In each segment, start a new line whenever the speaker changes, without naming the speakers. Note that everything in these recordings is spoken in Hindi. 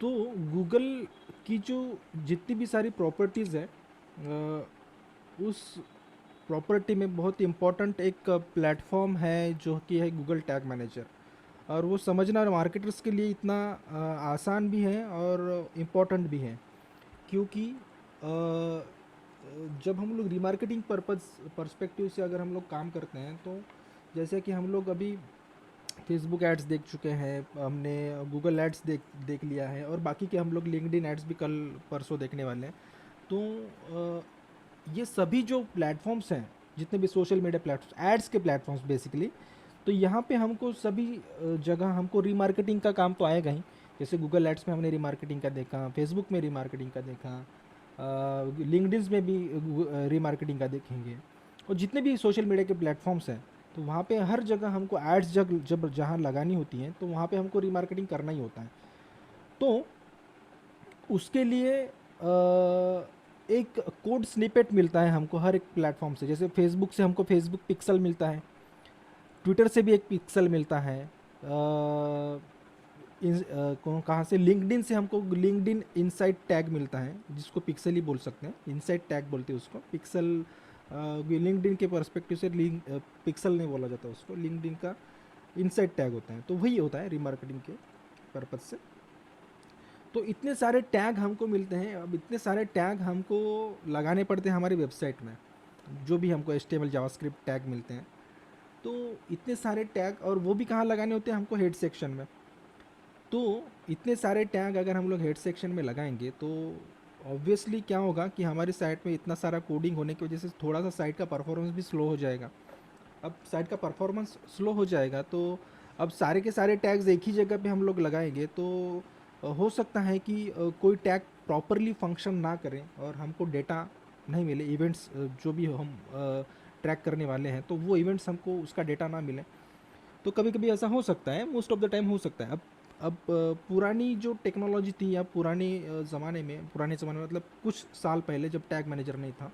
तो गूगल की जो जितनी भी सारी प्रॉपर्टीज़ है, उस प्रॉपर्टी में बहुत इम्पोर्टेंट एक प्लेटफॉर्म है जो कि है गूगल टैग मैनेजर। और वो समझना मार्केटर्स के लिए इतना आसान भी है और इम्पोर्टेंट भी है, क्योंकि जब हम लोग रिमार्केटिंग पर्सपेक्टिव से अगर हम लोग काम करते हैं, तो जैसे कि हम लोग अभी फेसबुक एड्स देख चुके हैं, हमने गूगल एड्स देख लिया है, और बाकी के हम लोग लिंक्डइन एड्स भी कल परसों देखने वाले हैं। तो ये सभी जो प्लेटफॉर्म्स हैं, जितने भी सोशल मीडिया प्लेटफॉर्म्स, एड्स के प्लेटफॉर्म्स बेसिकली, तो यहाँ पे हमको सभी जगह हमको रीमार्केटिंग का काम तो आएगा ही। जैसे गूगल एड्स में हमने रीमार्केटिंग का देखा, फेसबुक में रीमार्केटिंग का देखा, लिंक्डइन में भी रीमार्केटिंग का देखेंगे, और जितने भी सोशल मीडिया के प्लेटफॉर्म्स हैं, तो वहाँ पे हर जगह हमको एड्स जब जब जहाँ लगानी होती हैं, तो वहाँ पे हमको रीमार्केटिंग करना ही होता है। तो उसके लिए एक कोड स्निपेट मिलता है हमको हर एक प्लेटफॉर्म से। जैसे फेसबुक से हमको फेसबुक पिक्सल मिलता है, ट्विटर से भी एक पिक्सल मिलता है, कहाँ से, लिंक्डइन से हमको लिंक्डइन इनसाइट टैग मिलता है, जिसको पिक्सल ही बोल सकते हैं, इनसाइट टैग बोलते हैं उसको, पिक्सल लिंक्डइन के पर्सपेक्टिव से पिक्सल नहीं बोला जाता उसको, लिंक्डइन का इनसाइट टैग होता है। तो वही होता है रिमार्केटिंग के पर्पज़ से। तो इतने सारे टैग हमको मिलते हैं। अब इतने सारे टैग हमको लगाने पड़ते हैं हमारी वेबसाइट में, जो भी हमको HTML जावास्क्रिप्ट टैग मिलते हैं। तो इतने सारे टैग, और वो भी कहाँ लगाने होते हैं हमको, हेड सेक्शन में। तो इतने सारे टैग अगर हम लोग हेड सेक्शन में लगाएंगे, तो ऑब्वियसली क्या होगा कि हमारी साइट में इतना सारा कोडिंग होने की वजह से थोड़ा सा साइट का परफॉर्मेंस भी स्लो हो जाएगा। अब साइट का परफॉर्मेंस स्लो हो जाएगा, तो अब सारे के सारे टैग्स एक ही जगह पे हम लोग लगाएंगे, तो हो सकता है कि कोई टैग प्रॉपरली फंक्शन ना करें और हमको डेटा नहीं मिले, इवेंट्स जो भी हम ट्रैक करने वाले हैं, तो वो इवेंट्स हमको उसका डेटा ना मिले। तो कभी कभी ऐसा हो सकता है, मोस्ट ऑफ द टाइम हो सकता है। अब पुरानी जो टेक्नोलॉजी थी, या पुराने ज़माने में मतलब कुछ साल पहले जब टैग मैनेजर नहीं था,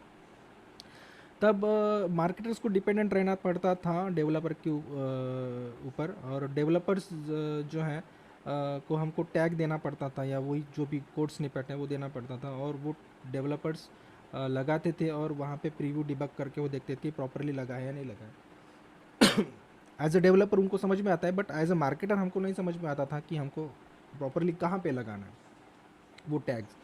तब मार्केटर्स को डिपेंडेंट रहना पड़ता था डेवलपर के ऊपर, और डेवलपर्स जो हैं को हमको टैग देना पड़ता था, या वही जो भी कोड स्निपेट है वो देना पड़ता था, और वो डेवलपर्स लगाते थे, और वहाँ पे प्रीव्यू डिबग करके वो देखते थे कि प्रॉपरली लगा है या नहीं लगा है। एज अ डेवलपर उनको समझ में आता है, बट एज अ मार्केटर हमको नहीं समझ में आता था कि हमको प्रॉपरली कहाँ पे लगाना है वो टैग्स।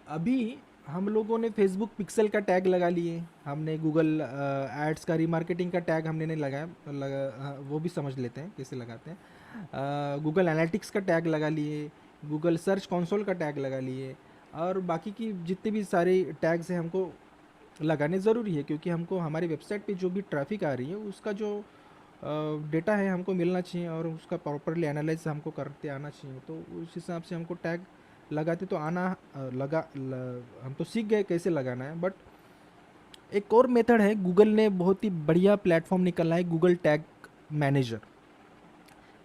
अभी हम लोगों ने फेसबुक पिक्सल का टैग लगा लिए, हमने गूगल एड्स का रीमार्केटिंग का टैग हमने नहीं लगाया, वो भी समझ लेते हैं कैसे लगाते हैं। गूगल एनालिटिक्स का टैग लगा लिए, गूगल सर्च कंसोल का टैग लगा लिए, और बाकी की जितने भी सारे टैग्स हैं हमको लगाने ज़रूरी है, क्योंकि हमको हमारी वेबसाइट पे जो भी ट्रैफिक आ रही है उसका जो डेटा है हमको मिलना चाहिए, और उसका प्रॉपरली एनालाइज हमको करते आना चाहिए। तो उस हिसाब से हमको टैग लगाते तो आना हम तो सीख गए कैसे लगाना है। बट एक और मेथड है, गूगल ने बहुत ही बढ़िया प्लेटफॉर्म निकाला है, गूगल टैग मैनेजर।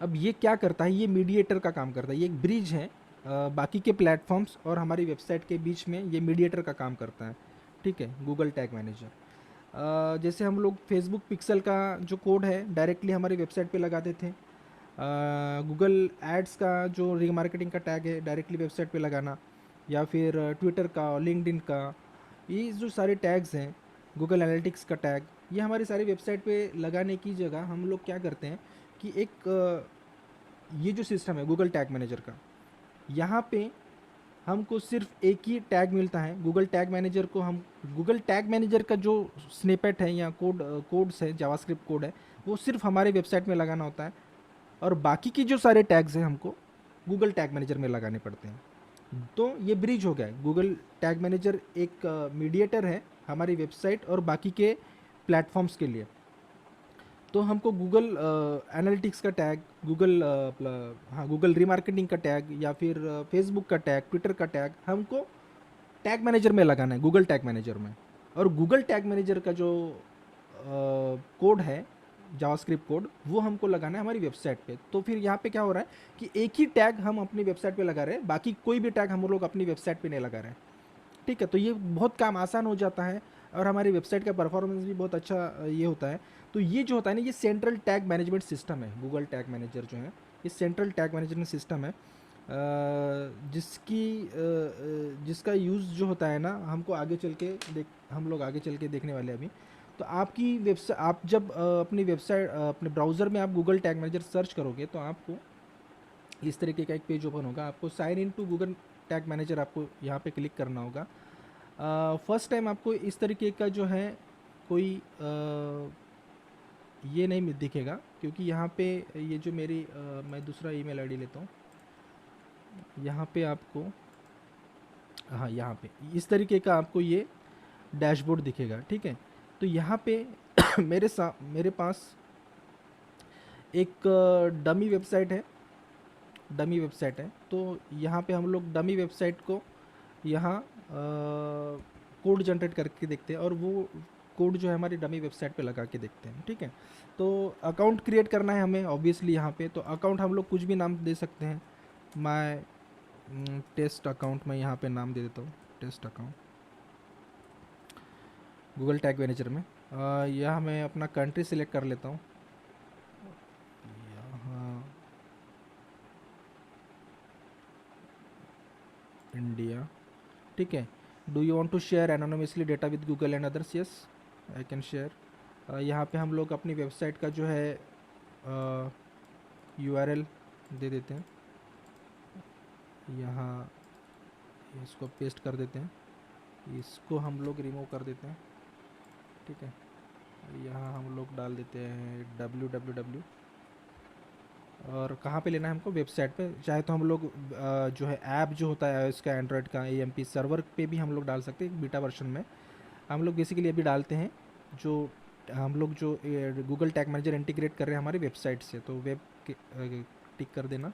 अब ये क्या करता है, ये मीडिएटर का काम करता है, ये एक ब्रिज है बाकी के प्लेटफॉर्म्स और हमारी वेबसाइट के बीच में, ये मीडिएटर का काम करता है। ठीक है, गूगल टैग मैनेजर। जैसे हम लोग फेसबुक पिक्सल का जो कोड है डायरेक्टली हमारी वेबसाइट पे लगाते थे, गूगल एड्स का जो रीमार्केटिंग का टैग है डायरेक्टली वेबसाइट पे लगाना, या फिर ट्विटर का, लिंक्डइन का, ये जो सारे टैग्स हैं, गूगल एनालिटिक्स का टैग, ये हमारी सारी वेबसाइट पे लगाने की जगह हम लोग क्या करते हैं कि एक ये जो सिस्टम है गूगल टैग मैनेजर का, यहाँ पे हमको सिर्फ एक ही टैग मिलता है गूगल टैग मैनेजर को। हम गूगल टैग मैनेजर का जो स्निपेट है या कोड्स है, जावास्क्रिप्ट कोड है, वो सिर्फ हमारे वेबसाइट में लगाना होता है, और बाकी की जो सारे टैग्स हैं हमको गूगल टैग मैनेजर में लगाने पड़ते हैं। तो ये ब्रिज हो गया है, गूगल टैग मैनेजर एक मीडिएटर है हमारी वेबसाइट और बाकी के प्लेटफॉर्म्स के लिए। तो हमको गूगल एनालिटिक्स का टैग, हाँ गूगल रीमार्केटिंग का टैग, या फिर फेसबुक का टैग, ट्विटर का टैग हमको टैग मैनेजर में लगाना है, गूगल टैग मैनेजर में। और गूगल टैग मैनेजर का जो कोड है, जावास्क्रिप्ट कोड, वो हमको लगाना है हमारी वेबसाइट पे। तो फिर यहाँ पे क्या हो रहा है कि एक ही टैग हम अपनी वेबसाइट पे लगा रहे हैं, बाकी कोई भी टैग हम लोग अपनी वेबसाइट पे नहीं लगा रहे हैं। ठीक है, तो ये बहुत काम आसान हो जाता है, और हमारी वेबसाइट का परफॉर्मेंस भी बहुत अच्छा ये होता है। तो ये जो होता है ना, ये सेंट्रल टैग मैनेजमेंट सिस्टम है गूगल टैग मैनेजर जो है, ये सेंट्रल टैग मैनेजमेंट सिस्टम है, जिसका यूज़ जो होता है ना, हमको आगे चल के हम लोग आगे चल के देखने वाले हैं अभी। तो आपकी वेबसाइट, आप जब अपनी वेबसाइट अपने ब्राउज़र में आप गूगल टैग मैनेजर सर्च करोगे तो आपको इस तरीके का एक पेज ओपन होगा। आपको sign in to Google Tag Manager आपको यहाँ पे क्लिक करना होगा। फर्स्ट टाइम आपको इस तरीके का जो है कोई ये नहीं दिखेगा, क्योंकि यहाँ पे ये जो मेरी मैं दूसरा ईमेल आईडी लेता हूँ। यहाँ पे आपको, हाँ, यहाँ पे इस तरीके का आपको ये डैशबोर्ड दिखेगा, ठीक है। तो यहाँ पे मेरे पास एक डमी वेबसाइट है। तो यहाँ पे हम लोग डमी वेबसाइट को यहाँ कोड जनरेट करके देखते हैं, और वो कोड जो है हमारी डमी वेबसाइट पे लगा के देखते हैं, ठीक है। तो अकाउंट क्रिएट करना है हमें ऑब्वियसली यहाँ पे। तो अकाउंट हम लोग कुछ भी नाम दे सकते हैं। माय टेस्ट अकाउंट, मैं यहाँ पे नाम दे देता हूँ, test account Google Tag Manager में। यहाँ मैं अपना कंट्री सिलेक्ट कर लेता हूँ, यहाँ इंडिया, ठीक है। Do you want to share anonymously data with Google and others? Yes, I can share. यहाँ पे हम लोग अपनी वेबसाइट का जो है यूआरएल दे देते हैं, यहाँ इसको पेस्ट कर देते हैं, इसको हम लोग रिमूव कर देते हैं, ठीक है। यहाँ हम लोग डाल देते हैं www, और कहाँ पे लेना है हमको? वेबसाइट पे। चाहे तो हम लोग जो है ऐप जो होता है इसका एंड्रॉयड का AMP सर्वर पे भी हम लोग डाल सकते हैं, बीटा वर्जन में। हम लोग बेसिकली अभी डालते हैं जो हम लोग जो गूगल टैग मैनेजर इंटीग्रेट कर रहे हैं हमारी वेबसाइट से। तो वेब टिक कर देना,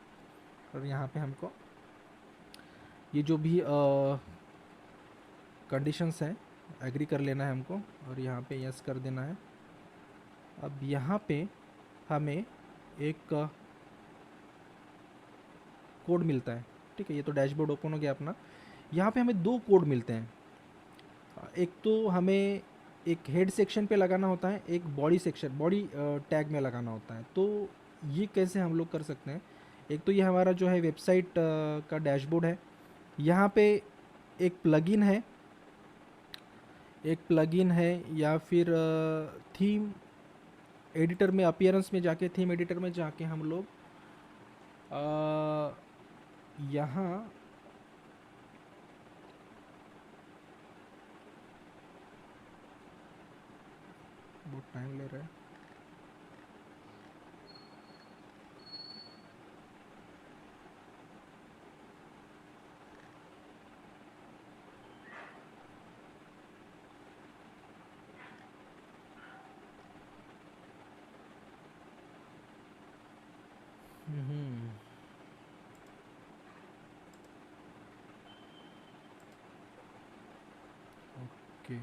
और यहाँ पे हमको ये जो भी कंडीशंस हैं एग्री कर लेना है हमको, और यहाँ पे यस कर देना है। अब यहाँ पे हमें एक कोड मिलता है, ठीक है। ये तो डैशबोर्ड ओपन हो गया अपना। यहाँ पे हमें दो कोड मिलते हैं। एक तो हमें एक हेड सेक्शन पे लगाना होता है, एक बॉडी टैग में लगाना होता है। तो ये कैसे हम लोग कर सकते हैं? एक तो ये हमारा जो है वेबसाइट का डैशबोर्ड है। यहाँ पे एक प्लगइन है या फिर थीम एडिटर में, अपीयरेंस में जाके, थीम एडिटर में जाके हम लोग यहाँ बहुत टाइम ले रहा है। ओके,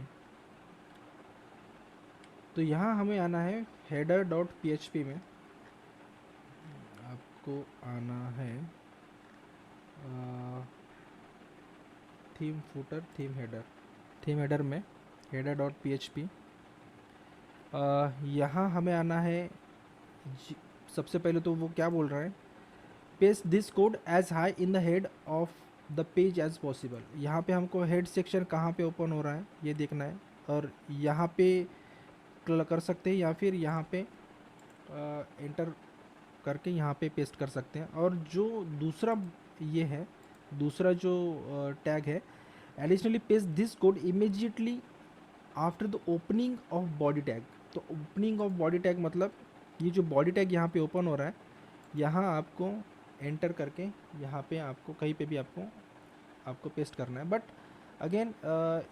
तो यहाँ हमें आना है header.php में। आपको आना है थीम फूटर, थीम हेडर में header.php। यहाँ हमें आना है सबसे पहले तो वो क्या बोल रहा है, paste this code as high in the head of the page as possible. यहाँ पे हमको हेड सेक्शन कहाँ पे ओपन हो रहा है ये देखना है, और यहाँ पे कर सकते हैं, या फिर यहाँ पे एंटर करके यहाँ पे पेस्ट कर सकते हैं। और जो दूसरा ये है, दूसरा जो टैग है, additionally paste this code immediately after the opening of body tag. तो ओपनिंग ऑफ बॉडी टैग मतलब ये जो बॉडी टैग यहाँ पे ओपन हो रहा है, यहाँ आपको एंटर करके यहाँ पे आपको कहीं पे भी आपको पेस्ट करना है। बट अगेन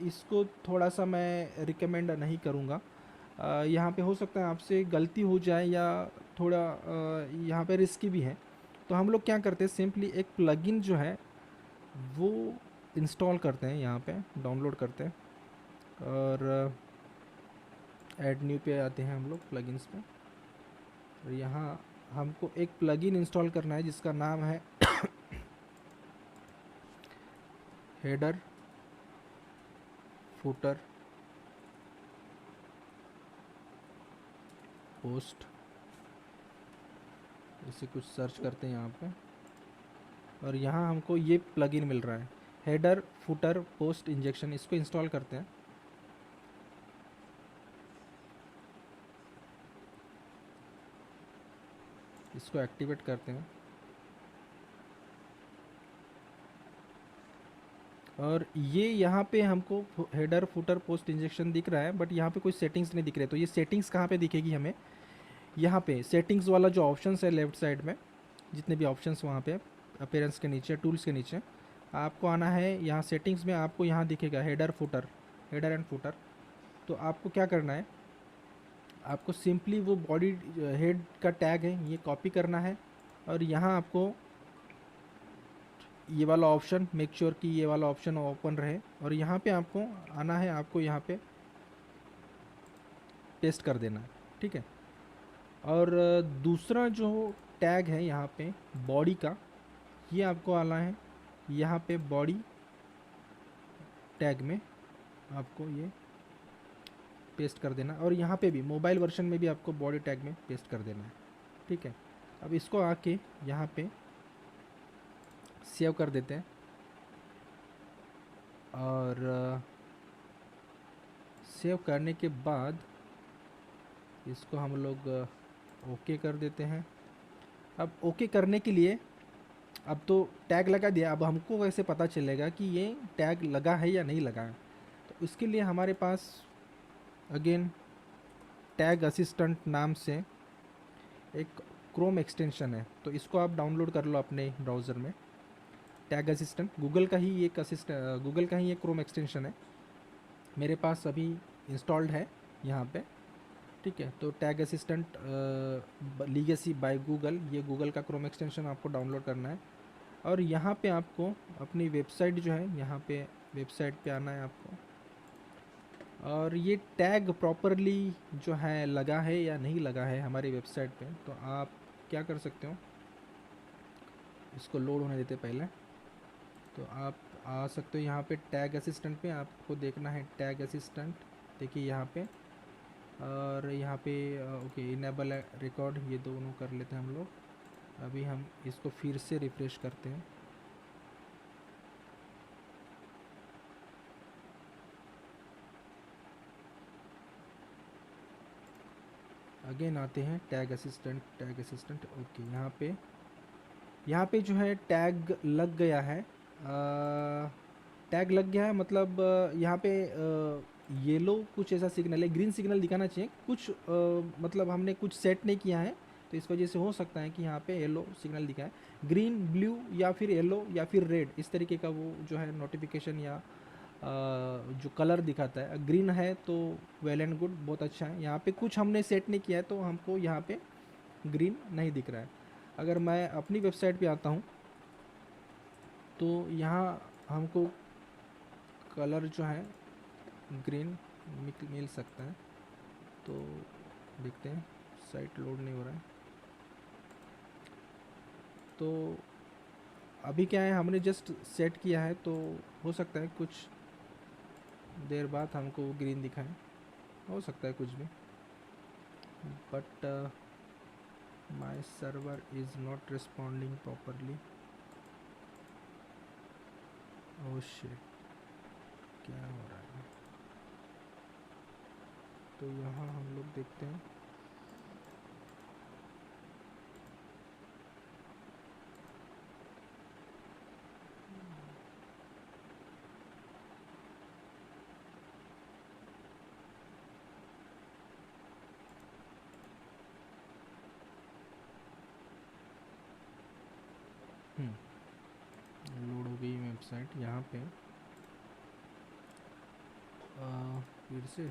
इसको थोड़ा सा मैं रिकमेंड नहीं करूँगा। यहाँ पे हो सकता है आपसे गलती हो जाए, या थोड़ा यहाँ पे रिस्की भी है। तो हम लोग क्या करते हैं, सिंपली एक प्लगइन जो है वो इंस्टॉल करते हैं, यहाँ पे डाउनलोड करते हैं, और ऐड न्यू पे आते हैं हम लोग प्लगइन्स पे। और यहाँ हमको एक प्लगइन इंस्टॉल करना है जिसका नाम है हेडर फूटर पोस्ट ऐसे कुछ सर्च करते हैं यहाँ पे, और यहाँ हमको ये प्लगइन मिल रहा है, हेडर फुटर पोस्ट इंजेक्शन। इसको इंस्टॉल करते हैं। इसको एक्टिवेट करते हैं, और ये यहाँ पे हमको हेडर फुटर पोस्ट इंजेक्शन दिख रहा है, बट यहाँ पे कोई सेटिंग्स नहीं दिख रहे। तो ये सेटिंग्स कहाँ पे दिखेगी हमें? यहाँ पे सेटिंग्स वाला जो ऑप्शंस है लेफ्ट साइड में, जितने भी ऑप्शंस वहाँ पे अपीयरेंस के नीचे, टूल्स के नीचे आपको आना है। यहाँ सेटिंग्स में आपको यहाँ दिखेगा header footer, header and footer. तो आपको क्या करना है, आपको सिंपली वो बॉडी हेड का टैग है ये कॉपी करना है, और यहाँ आपको ये वाला ऑप्शन, मेक श्योर कि ये वाला ऑप्शन ओपन रहे, और यहाँ पे आपको आना है, आपको यहाँ पे पेस्ट कर देना है, ठीक है। और दूसरा जो टैग है यहाँ पे बॉडी का, ये आपको आना है यहाँ पे बॉडी टैग में आपको ये पेस्ट कर देना, और यहाँ पे भी मोबाइल वर्जन में भी आपको बॉडी टैग में पेस्ट कर देना है, ठीक है। अब इसको आके यहाँ पे सेव कर देते हैं, और सेव करने के बाद इसको हम लोग ओके कर देते हैं। अब ओके करने के लिए, अब तो टैग लगा दिया, अब हमको कैसे पता चलेगा कि ये टैग लगा है या नहीं लगा है? तो इसके लिए हमारे पास अगेन टैग असिस्टेंट नाम से एक क्रोम एक्सटेंशन है, तो इसको आप डाउनलोड कर लो अपने ब्राउज़र में। टैग असिस्टेंट गूगल का ही एक गूगल का ही एक क्रोम एक्सटेंशन है, मेरे पास अभी इंस्टॉल्ड है यहाँ पे, ठीक है। तो tag assistant legacy by Google, ये गूगल का क्रोम एक्सटेंशन आपको डाउनलोड करना है, और यहाँ पे आपको अपनी वेबसाइट जो है, यहाँ पे वेबसाइट पे आना है आपको, और ये टैग प्रॉपरली जो है लगा है या नहीं लगा है हमारी वेबसाइट पे, तो आप क्या कर सकते हो, इसको लोड होने देते पहले। तो आप आ सकते हो यहाँ पे टैग असिस्टेंट पे, आपको देखना है टैग असिस्टेंट, देखिए यहाँ पे, और यहाँ पे ओके इनेबल रिकॉर्ड, ये दोनों कर लेते हैं हम लोग। अभी हम इसको फिर से रिफ्रेश करते हैं। अगेन आते हैं टैग असिस्टेंट ओके। यहाँ पे जो है टैग लग गया है, टैग लग गया है, मतलब यहाँ पे येलो कुछ ऐसा सिग्नल है, ग्रीन सिग्नल दिखाना चाहिए कुछ, मतलब हमने कुछ सेट नहीं किया है, तो इस वजह से हो सकता है कि यहाँ पे येलो सिग्नल दिखा है। ग्रीन, ब्लू या फिर येलो या फिर रेड, इस तरीके का वो जो है नोटिफिकेशन या जो कलर दिखाता है। ग्रीन है तो वेल एंड गुड, बहुत अच्छा है। यहाँ पे कुछ हमने सेट नहीं किया है, तो हमको यहाँ पे ग्रीन नहीं दिख रहा है। अगर मैं अपनी वेबसाइट पे आता हूँ, तो यहाँ हमको कलर जो है ग्रीन मिल सकता है, तो देखते हैं, साइट लोड नहीं हो रहा है। तो अभी क्या है, हमने जस्ट सेट किया है, तो हो सकता है कुछ देर बाद हमको ग्रीन दिखाए, हो सकता है कुछ भी, but my server is not responding properly. Oh shit, क्या हो रहा है? तो यहाँ हम लोग देखते हैं, लोड हो गई वेबसाइट। यहाँ पे फिर से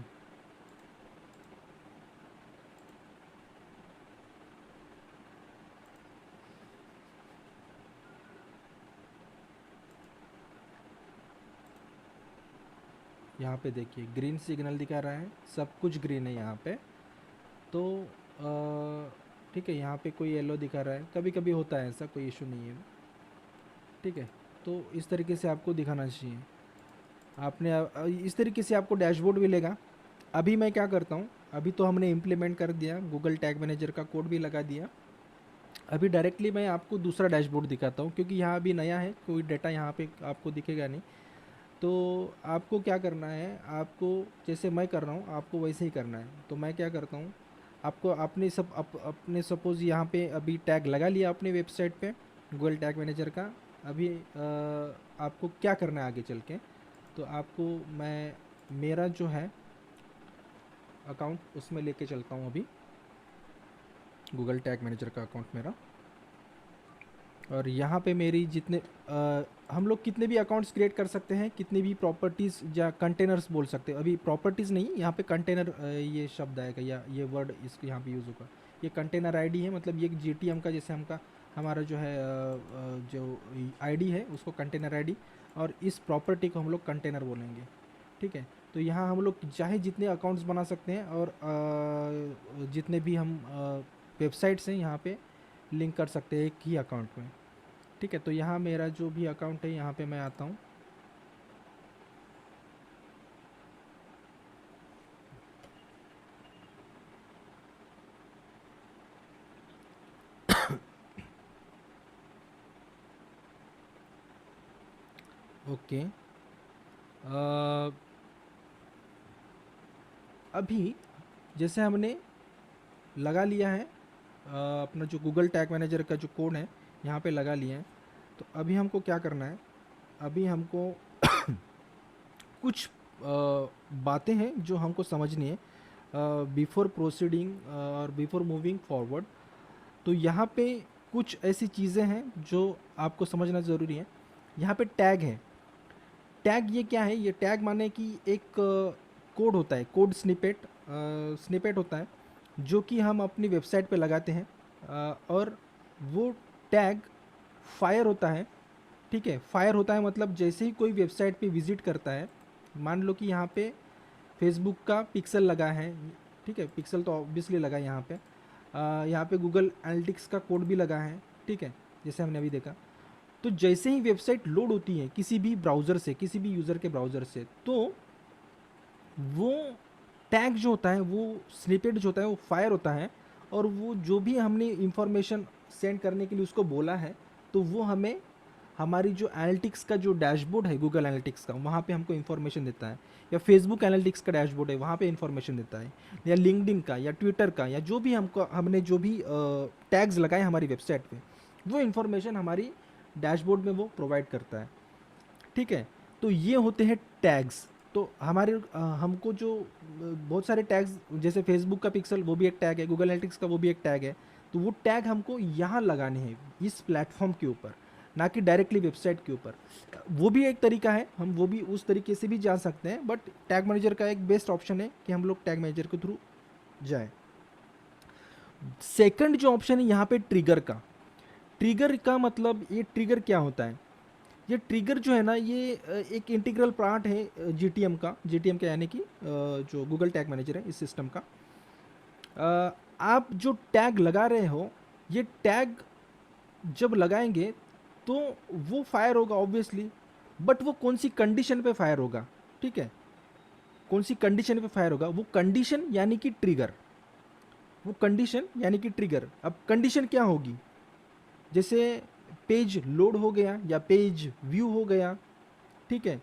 यहाँ पे देखिए ग्रीन सिग्नल दिखा रहा है, सब कुछ ग्रीन है यहाँ पे। तो ठीक है, यहाँ पे कोई येलो दिखा रहा है, कभी कभी होता है ऐसा, कोई इशू नहीं है, ठीक है। तो इस तरीके से आपको दिखाना चाहिए। आपने इस तरीके से आपको डैशबोर्ड मिलेगा। अभी मैं क्या करता हूँ, अभी तो हमने इम्प्लीमेंट कर दिया, गूगल टैग मैनेजर का कोड भी लगा दिया, अभी डायरेक्टली मैं आपको दूसरा डैशबोर्ड दिखाता हूँ, क्योंकि यहाँ अभी नया है, कोई डाटा यहाँ पे आपको दिखेगा नहीं। तो आपको क्या करना है, आपको जैसे मैं कर रहा हूँ आपको वैसे ही करना है। तो मैं क्या करता हूँ, आपको अपने सपोज़ यहाँ पे अभी टैग लगा लिया अपने वेबसाइट पे गूगल टैग मैनेजर का। अभी आपको क्या करना है आगे चल के, तो आपको मैं मेरा जो है अकाउंट उसमें लेके चलता हूँ अभी, गूगल टैग मैनेजर का अकाउंट मेरा। और यहाँ पे मेरी जितने हम लोग कितने भी अकाउंट्स क्रिएट कर सकते हैं, कितने भी प्रॉपर्टीज़ या कंटेनर्स बोल सकते हैं। अभी प्रॉपर्टीज़ नहीं, यहाँ पे कंटेनर ये शब्द आएगा या ये वर्ड इसको यहाँ पे यूज़ होगा। ये कंटेनर आईडी है, मतलब ये जीटीएम का जैसे हमारा जो है जो आईडी है उसको कंटेनर आईडी, और इस प्रॉपर्टी को हम लोग कंटेनर बोलेंगे। ठीक है, तो यहाँ हम लोग चाहे जितने अकाउंट्स बना सकते हैं, और जितने भी हम वेबसाइट्स हैं यहाँ पे लिंक कर सकते हैं एक ही अकाउंट में। ठीक है, तो यहाँ मेरा जो भी अकाउंट है यहाँ पे मैं आता हूँ। ओके, अभी जैसे हमने लगा लिया है अपना जो गूगल टैग मैनेजर का जो कोड है यहाँ पे लगा लिया है। तो अभी हमको क्या करना है, अभी हमको कुछ बातें हैं जो हमको समझनी है बिफोर प्रोसीडिंग और बिफोर मूविंग फॉरवर्ड। तो यहाँ पे कुछ ऐसी चीज़ें हैं जो आपको समझना ज़रूरी है। यहाँ पे टैग है। टैग ये क्या है, ये टैग माने कि एक कोड होता है, कोड स्निपेट होता है जो कि हम अपनी वेबसाइट पे लगाते हैं। और वो टैग फायर होता है। ठीक है, फायर होता है मतलब जैसे ही कोई वेबसाइट पे विज़िट करता है, मान लो कि यहाँ पे फेसबुक का पिक्सल लगा है। ठीक है, पिक्सल तो ऑब्वियसली लगा है यहाँ पे। यहाँ पे गूगल एनालिटिक्स का कोड भी लगा है। ठीक है, जैसे हमने अभी देखा। तो जैसे ही वेबसाइट लोड होती है किसी भी ब्राउज़र से, किसी भी यूज़र के ब्राउज़र से, तो वो टैग जो होता है, वो स्निपेट जो होता है वो फायर होता है। और वो जो भी हमने इंफॉर्मेशन सेंड करने के लिए उसको बोला है, तो वो हमें हमारी जो एनालिटिक्स का जो डैशबोर्ड है गूगल एनालिटिक्स का, वहाँ पे हमको इन्फॉर्मेशन देता है। या फेसबुक एनालिटिक्स का डैशबोर्ड है, वहाँ पे इन्फॉर्मेशन देता है। या लिंक्डइन का या ट्विटर का, या जो भी हमने जो भी टैग्स लगाए हमारी वेबसाइट पे, वो इन्फॉर्मेशन हमारी डैशबोर्ड में वो प्रोवाइड करता है। ठीक है, तो ये होते हैं टैग्स। तो हमारे हमको जो बहुत सारे टैग्स, जैसे फेसबुक का पिक्सल वो भी एक टैग है, गूगल एनालिटिक्स का वो भी एक टैग है। तो वो टैग हमको यहाँ लगाने हैं इस प्लेटफॉर्म के ऊपर, ना कि डायरेक्टली वेबसाइट के ऊपर। वो भी एक तरीका है, हम वो भी उस तरीके से भी जा सकते हैं, बट टैग मैनेजर का एक बेस्ट ऑप्शन है कि हम लोग टैग मैनेजर के थ्रू जाएं। सेकंड जो ऑप्शन है यहाँ पे ट्रिगर का। ट्रिगर का मतलब, ये ट्रिगर क्या होता है, ये ट्रिगर जो है ना, ये एक इंटीग्रल पार्ट है जीटीएम का यानी कि जो गूगल टैग मैनेजर है इस सिस्टम का। आप जो टैग लगा रहे हो, ये टैग जब लगाएंगे तो वो फायर होगा ऑब्वियसली, बट वो कौन सी कंडीशन पे फायर होगा। ठीक है, कौन सी कंडीशन पे फायर होगा, वो कंडीशन यानी कि ट्रिगर, वो कंडीशन यानी कि ट्रिगर। अब कंडीशन क्या होगी, जैसे पेज लोड हो गया या पेज व्यू हो गया। ठीक है,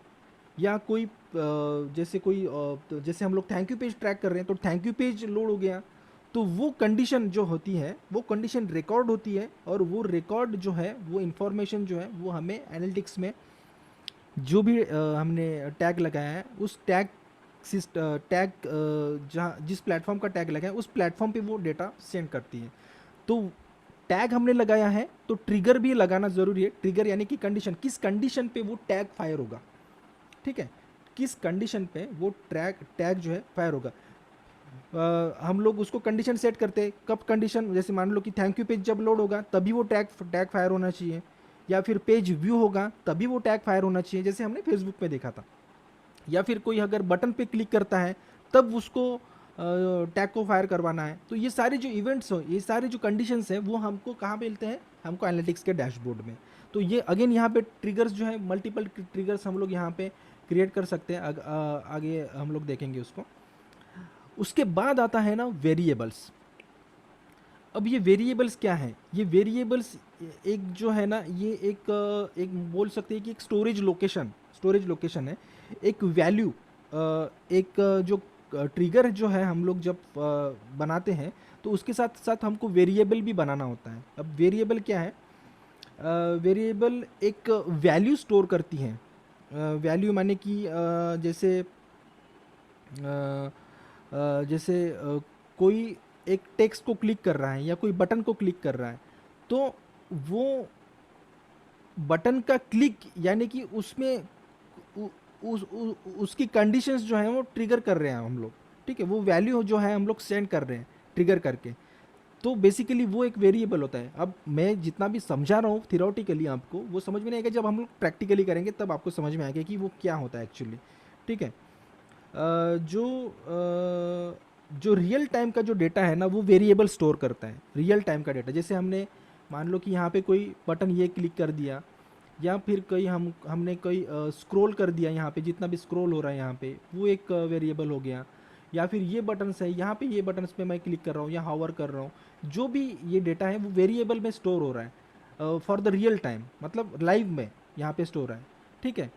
या कोई जैसे हम लोग थैंक यू पेज ट्रैक कर रहे हैं, तो थैंक यू पेज लोड हो गया। तो वो कंडीशन जो होती है, वो कंडीशन रिकॉर्ड होती है, और वो रिकॉर्ड जो है, वो इन्फॉर्मेशन जो है, वो हमें एनालिटिक्स में जो भी हमने टैग लगाया है उस टैग जहाँ जिस प्लेटफॉर्म का टैग लगाया है उस प्लेटफॉर्म पे वो डेटा सेंड करती है। तो टैग हमने लगाया है तो ट्रिगर भी लगाना ज़रूरी है। ट्रिगर यानी कि कंडीशन, किस कंडीशन पे वो टैग फायर होगा। ठीक है, किस कंडीशन पे वो टैग जो है फायर होगा। हम लोग उसको कंडीशन सेट करते हैं, कब कंडीशन, जैसे मान लो कि थैंक यू पेज जब लोड होगा तभी वो टैग फायर होना चाहिए, या फिर पेज व्यू होगा तभी वो टैग फायर होना चाहिए, जैसे हमने फेसबुक पे देखा था। या फिर कोई अगर बटन पे क्लिक करता है तब उसको टैग को फायर करवाना है। तो ये सारे जो इवेंट्स हो, ये सारे जो कंडीशंस हैं, वो हमको कहाँ मिलते हैं, हमको एनालिटिक्स के डैशबोर्ड में। तो ये अगेन यहाँ पे ट्रिगर्स जो है, मल्टीपल ट्रिगर्स हम लोग यहाँ पे क्रिएट कर सकते हैं। आगे हम लोग देखेंगे उसको। उसके बाद आता है ना वेरिएबल्स। अब ये वेरिएबल्स क्या हैं? ये वेरिएबल्स एक जो है ना, ये एक बोल सकते हैं कि एक स्टोरेज लोकेशन है। एक वैल्यू, एक जो ट्रिगर जो है हम लोग जब बनाते हैं, तो उसके साथ साथ हमको वेरिएबल भी बनाना होता है। अब वेरिएबल क्या है? वेरिएबल एक वैल्यू स्टोर करती हैं। वैल्यू माने कि अ, कोई एक टेक्स्ट को क्लिक कर रहा है या कोई बटन को क्लिक कर रहा है, तो वो बटन का क्लिक यानी कि उसमें उ, उसकी कंडीशंस जो हैं वो ट्रिगर कर रहे हैं हम लोग। ठीक है, वो वैल्यू जो है हम लोग सेंड कर रहे हैं ट्रिगर करके। तो बेसिकली वो एक वेरिएबल होता है। अब मैं जितना भी समझा रहा हूँ थियोरेटिकली, आपको वो समझ में नहीं आएगा, जब हम लोग प्रैक्टिकली करेंगे तब आपको समझ में आएगा कि वो क्या होता है एक्चुअली। ठीक है। जो रियल टाइम का जो डेटा है ना, वो वेरिएबल स्टोर करता है रियल टाइम का डेटा। जैसे हमने मान लो कि यहाँ पे कोई बटन ये क्लिक कर दिया, या फिर कोई हमने कोई स्क्रॉल कर दिया, यहाँ पे जितना भी स्क्रॉल हो रहा है यहाँ पे, वो एक वेरिएबल हो गया। या फिर ये बटन्स है, यहाँ पे ये बटन्स पे मैं क्लिक कर रहा हूँ या हावर कर रहा हूँ, जो भी ये डेटा है वो वेरिएबल में स्टोर हो रहा है फॉर द रियल टाइम, मतलब लाइव में यहाँ पे स्टोर है। ठीक है।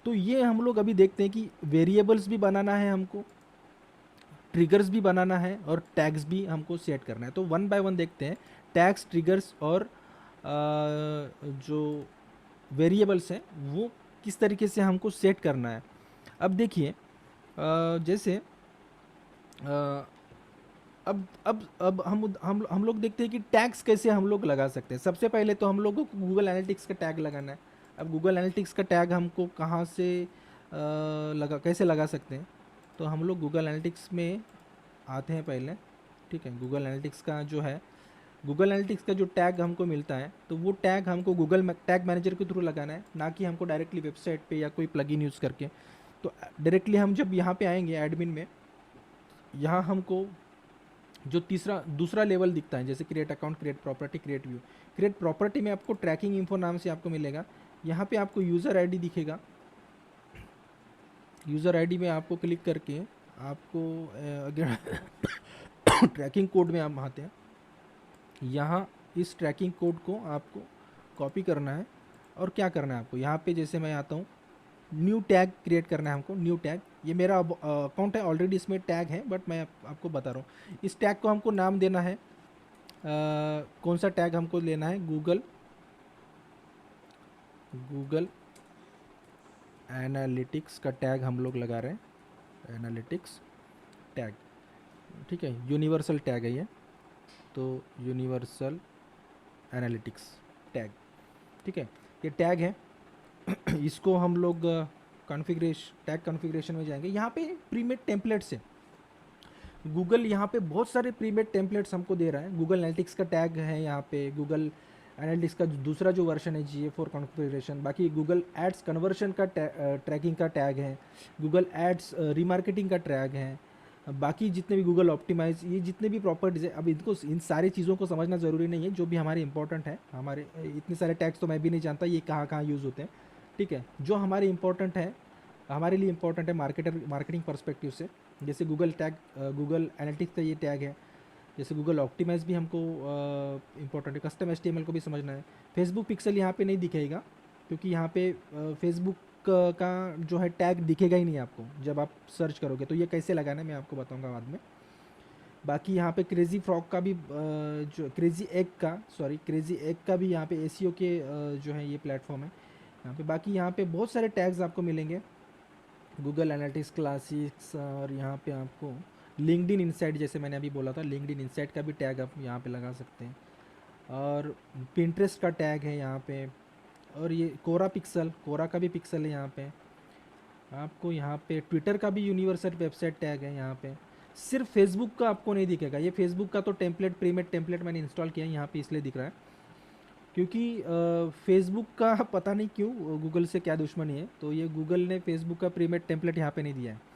तो ये हम लोग अभी देखते हैं कि वेरिएबल्स भी बनाना है हमको, ट्रिगर्स भी बनाना है, और टैग्स भी हमको सेट करना है। तो वन बाय वन देखते हैं टैग्स, ट्रिगर्स और जो वेरिएबल्स हैं वो किस तरीके से हमको सेट करना है। अब देखिए, जैसे अ, अब हम लोग देखते हैं कि टैग्स कैसे हम लोग लगा सकते हैं। सबसे पहले तो हम लोगों को गूगल एनालिटिक्स का टैग लगाना है। अब गूगल एनालिटिक्स का टैग हमको कहाँ से कैसे लगा सकते हैं? तो हम लोग गूगल एनालिटिक्स में आते हैं पहले। ठीक है, गूगल एनालिटिक्स का जो है, गूगल एनालिटिक्स का जो टैग हमको मिलता है, तो वो टैग हमको गूगल टैग मैनेजर के थ्रू लगाना है, ना कि हमको डायरेक्टली वेबसाइट पे या कोई प्लगइन यूज़ करके। तो डायरेक्टली हम जब यहाँ पे आएंगे एडमिन में, यहाँ हमको जो तीसरा दूसरा लेवल दिखता है, जैसे create account, create property, create view. Create property में आपको ट्रैकिंग इन्फो नाम से आपको मिलेगा। यहाँ पे आपको यूज़र आईडी दिखेगा। यूज़र आईडी में आपको क्लिक करके आपको अगर ट्रैकिंग कोड में आप आते हैं, यहाँ इस ट्रैकिंग कोड को आपको कॉपी करना है। और क्या करना है आपको, यहाँ पे जैसे मैं आता हूँ, न्यू टैग क्रिएट करना है हमको। न्यू टैग, ये मेरा अकाउंट है ऑलरेडी, इसमें टैग है, बट मैं आपको बता रहा हूँ। इस टैग को हमको नाम देना है। कौन सा टैग हमको लेना है? गूगल एनालिटिक्स का टैग हम लोग लगा रहे हैं, एनालिटिक्स टैग। ठीक है, यूनिवर्सल टैग है ये, तो यूनिवर्सल एनालिटिक्स टैग। ठीक है, ये टैग है। इसको हम लोग टैग कॉन्फ़िगरेशन में जाएंगे। यहाँ पे प्रीमेड टेम्पलेट्स है। गूगल यहाँ पे बहुत सारे प्रीमेड टेम्पलेट्स हमको दे रहा है। गूगल एनालिटिक्स का टैग है यहाँ पे, गूगल एनालिटिक्स का दूसरा जो वर्जन है GA4 कॉन्फ़िगरेशन। बाकी गूगल एड्स कन्वर्शन का ट्रैकिंग का टैग है, गूगल एड्स रीमार्केटिंग का टैग है, बाकी जितने भी गूगल ऑप्टिमाइज, ये जितने भी प्रॉपर्टीज़ है। अब इनको, इन सारी चीज़ों को समझना ज़रूरी नहीं है, जो भी हमारे इंपॉर्टेंट है। हमारे इतने सारे टैग्स तो मैं भी नहीं जानता ये कहाँ कहाँ यूज़ होते हैं। ठीक है, जो हमारे इंपॉर्टेंट है, हमारे लिए इंपॉर्टेंट है मार्केटिंग पर्सपेक्टिव से, जैसे गूगल टैग, गूगल एनालिटिक्स का ये टैग है। जैसे गूगल ऑप्टिमाइज भी हमको इंपॉर्टेंट है। कस्टम HTML को भी समझना है। फेसबुक पिक्सल यहाँ पे नहीं दिखेगा, क्योंकि यहाँ पे फेसबुक का जो है टैग दिखेगा ही नहीं आपको जब आप सर्च करोगे। तो ये कैसे लगाना है मैं आपको बताऊँगा बाद में। बाकी यहाँ पे क्रेजी फ्रॉग का भी जो क्रेजी एग का भी यहाँ पे SEO के जो है ये प्लेटफॉर्म है यहाँ पे। बाकी यहाँ पे बहुत सारे टैग्स आपको मिलेंगे, गूगल एनालिटिक्स क्लासिक्स, और यहाँ पे आपको लिंक्डइन इनसाइट, जैसे मैंने अभी बोला था, लिंक्डइन इनसाइट का भी टैग आप यहाँ पे लगा सकते हैं। और पिंटरेस्ट का टैग है यहाँ पे। और ये कोरा का भी पिक्सल है यहाँ पे आपको। यहाँ पे ट्विटर का भी यूनिवर्सल वेबसाइट टैग है यहाँ पे। सिर्फ फेसबुक का आपको नहीं दिखेगा। ये फेसबुक का तो प्रीमेड टेम्पलेट मैंने इंस्टॉल किया है, यहाँ पे इसलिए दिख रहा है, क्योंकि फेसबुक का पता नहीं क्यों गूगल से क्या दुश्मनी है, तो ये गूगल ने फेसबुक का प्रीमेड टेम्पलेट यहाँ पे नहीं दिया है।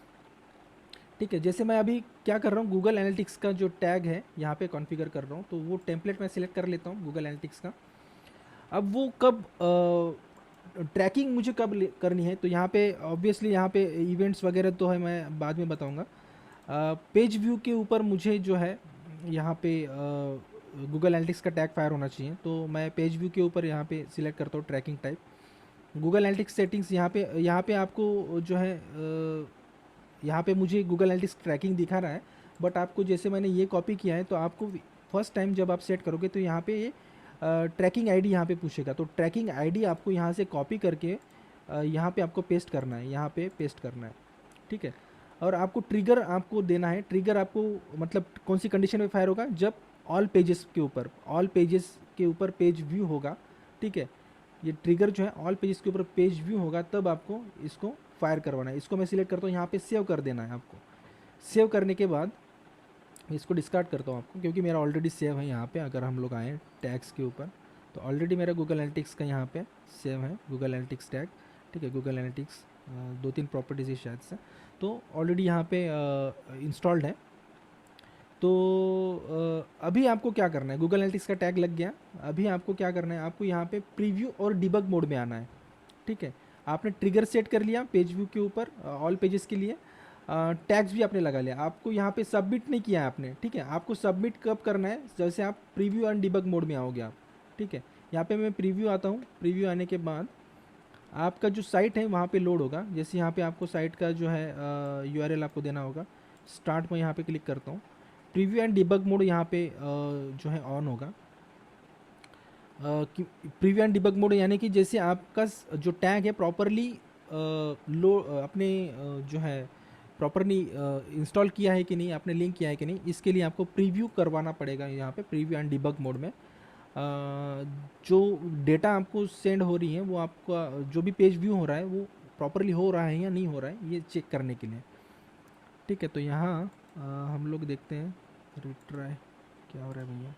ठीक है, जैसे मैं अभी क्या कर रहा हूँ, गूगल एनालिटिक्स का जो टैग है यहाँ पे कॉन्फ़िगर कर रहा हूँ, तो वो टेम्पलेट मैं सिलेक्ट कर लेता हूँ गूगल एनालिटिक्स का। अब वो कब ट्रैकिंग मुझे कब करनी है, तो यहाँ पे ऑब्वियसली यहाँ पे इवेंट्स वगैरह तो है, मैं बाद में बताऊँगा। पेज व्यू के ऊपर मुझे जो है यहाँ पे गूगल एनालिटिक्स का टैग फायर होना चाहिए। तो मैं पेज व्यू के ऊपर यहाँ पे सिलेक्ट करता हूँ tracking type, Google Analytics settings. यहाँ पे आपको जो है यहाँ पे मुझे गूगल एनालिटिक्स ट्रैकिंग दिखा रहा है, बट आपको जैसे मैंने ये कॉपी किया है तो आपको फर्स्ट टाइम जब आप सेट करोगे तो यहाँ पे ये ट्रैकिंग आईडी यहाँ पे पूछेगा। तो ट्रैकिंग आईडी आपको यहाँ से कॉपी करके यहाँ पे आपको पेस्ट करना है, यहाँ पे पेस्ट करना है, ठीक है। और आपको ट्रिगर आपको देना है। ट्रिगर आपको मतलब कौन सी कंडीशन में फायर होगा, जब ऑल पेजेस के ऊपर पेज व्यू होगा, ठीक है। ये ट्रिगर जो है ऑल पेजेस के ऊपर पेज व्यू होगा, तब आपको इसको फायर करवाना है। इसको मैं सिलेक्ट करता हूँ, यहाँ पे सेव कर देना है आपको। सेव करने के बाद इसको डिस्कार्ड करता हूँ आपको, क्योंकि मेरा ऑलरेडी सेव है यहाँ पे। अगर हम लोग आएँ टैग्स के ऊपर तो ऑलरेडी मेरा गूगल एनालिटिक्स का यहाँ पे सेव है, गूगल एनालिटिक्स टैग, ठीक है। गूगल एनालिटिक्स 2-3 प्रॉपर्टीज़ है शायद से, तो ऑलरेडी यहाँ पे इंस्टॉल्ड है। तो अभी आपको क्या करना है, गूगल एनालिटिक्स का टैग लग गया। अभी आपको क्या करना है, आपको यहाँ पे प्रीव्यू और डिबग मोड में आना है, ठीक है। आपने ट्रिगर सेट कर लिया पेज व्यू के ऊपर ऑल पेजेस के लिए, टैग्स भी आपने लगा लिया। आपको यहाँ पे सबमिट नहीं किया है आपने, ठीक है। आपको सबमिट कब करना है, जैसे आप प्रीव्यू एंड डिबग मोड में आओगे आप, ठीक है। यहाँ पे मैं प्रीव्यू आता हूँ। प्रीव्यू आने के बाद आपका जो साइट है वहाँ पे लोड होगा। जैसे यहाँ पे आपको साइट का जो है यूआरएल आपको देना होगा। स्टार्ट में यहाँ पे क्लिक करता हूँ। प्रीव्यू एंड डिबग मोड यहाँ पे जो है ऑन होगा। प्रीव्यू एंड डिबग मोड यानी कि जैसे आपका जो टैग है प्रॉपरली लो अपने जो है प्रॉपरली इंस्टॉल किया है कि नहीं, आपने लिंक किया है कि नहीं, इसके लिए आपको प्रीव्यू करवाना पड़ेगा यहाँ पे प्रीव्यू एंड डिबग मोड में। जो डेटा आपको सेंड हो रही है वो आपका जो भी पेज व्यू हो रहा है वो प्रॉपरली हो रहा है या नहीं हो रहा है, ये चेक करने के लिए, ठीक है। तो यहाँ हम लोग देखते हैं रिट्राई क्या हो रहा है भैया।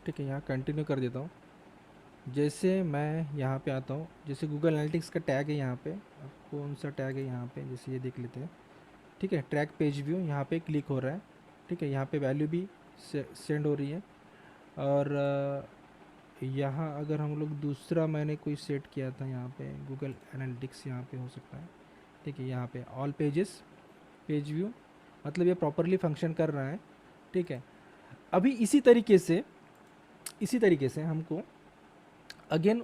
ठीक है, यहाँ कंटिन्यू कर देता हूँ। जैसे मैं यहाँ पे आता हूँ, जैसे गूगल एनालिटिक्स का टैग है यहाँ पे, अब कौन सा टैग है यहाँ पे, जैसे ये देख लेते हैं, ठीक है। ट्रैक पेज व्यू यहाँ पे क्लिक हो रहा है, ठीक है। यहाँ पे वैल्यू भी सेंड हो रही है। और यहाँ अगर हम लोग दूसरा मैंने कोई सेट किया था यहाँ पे गूगल एनालिटिक्स यहाँ पे हो सकता है, ठीक है। यहाँ पे ऑल पेजेस पेज व्यू, मतलब ये प्रॉपरली फंक्शन कर रहा है, ठीक है। अभी इसी तरीके से हमको अगेन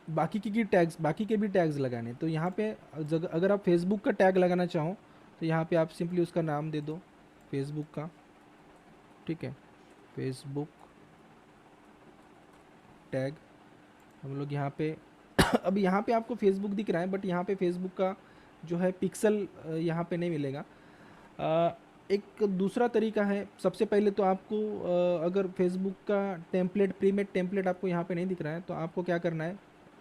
बाकी के भी टैग्स लगाने। तो यहाँ पे अगर आप फेसबुक का टैग लगाना चाहो तो यहाँ पे आप सिंपली उसका नाम दे दो फेसबुक का, ठीक है। फेसबुक टैग हम लोग यहाँ पे अब यहाँ पे आपको फेसबुक दिख रहा है, बट यहाँ पे फेसबुक का जो है पिक्सल यहाँ पे नहीं मिलेगा। एक दूसरा तरीका है, सबसे पहले तो आपको अगर फेसबुक का टेम्पलेट प्रीमेड टेम्पलेट आपको यहाँ पे नहीं दिख रहा है तो आपको क्या करना है,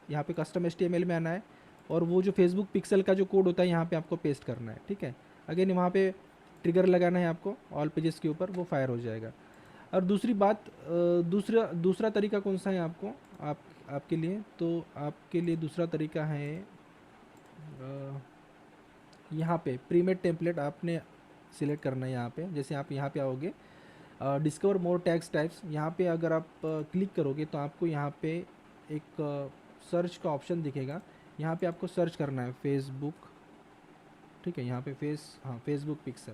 यहाँ पे कस्टम एचटीएमएल में आना है और वो जो फेसबुक पिक्सल का जो कोड होता है यहाँ पे आपको पेस्ट करना है, ठीक है। अगेन वहाँ पे ट्रिगर लगाना है आपको ऑल पेजेस के ऊपर, वो फायर हो जाएगा। और दूसरी बात दूसरा तरीका कौन सा है आपको आपके लिए, तो आपके लिए दूसरा तरीका है यहाँ पे प्रीमेड टेम्पलेट आपने सिलेक्ट करना है। यहाँ पे जैसे आप यहाँ पे आओगे डिस्कवर मोर टैग्स टाइप्स, यहाँ पे अगर आप क्लिक करोगे तो आपको यहाँ पे एक सर्च का ऑप्शन दिखेगा। यहाँ पे आपको सर्च करना है फेसबुक, ठीक है। यहाँ पे फेसबुक पिक्सल।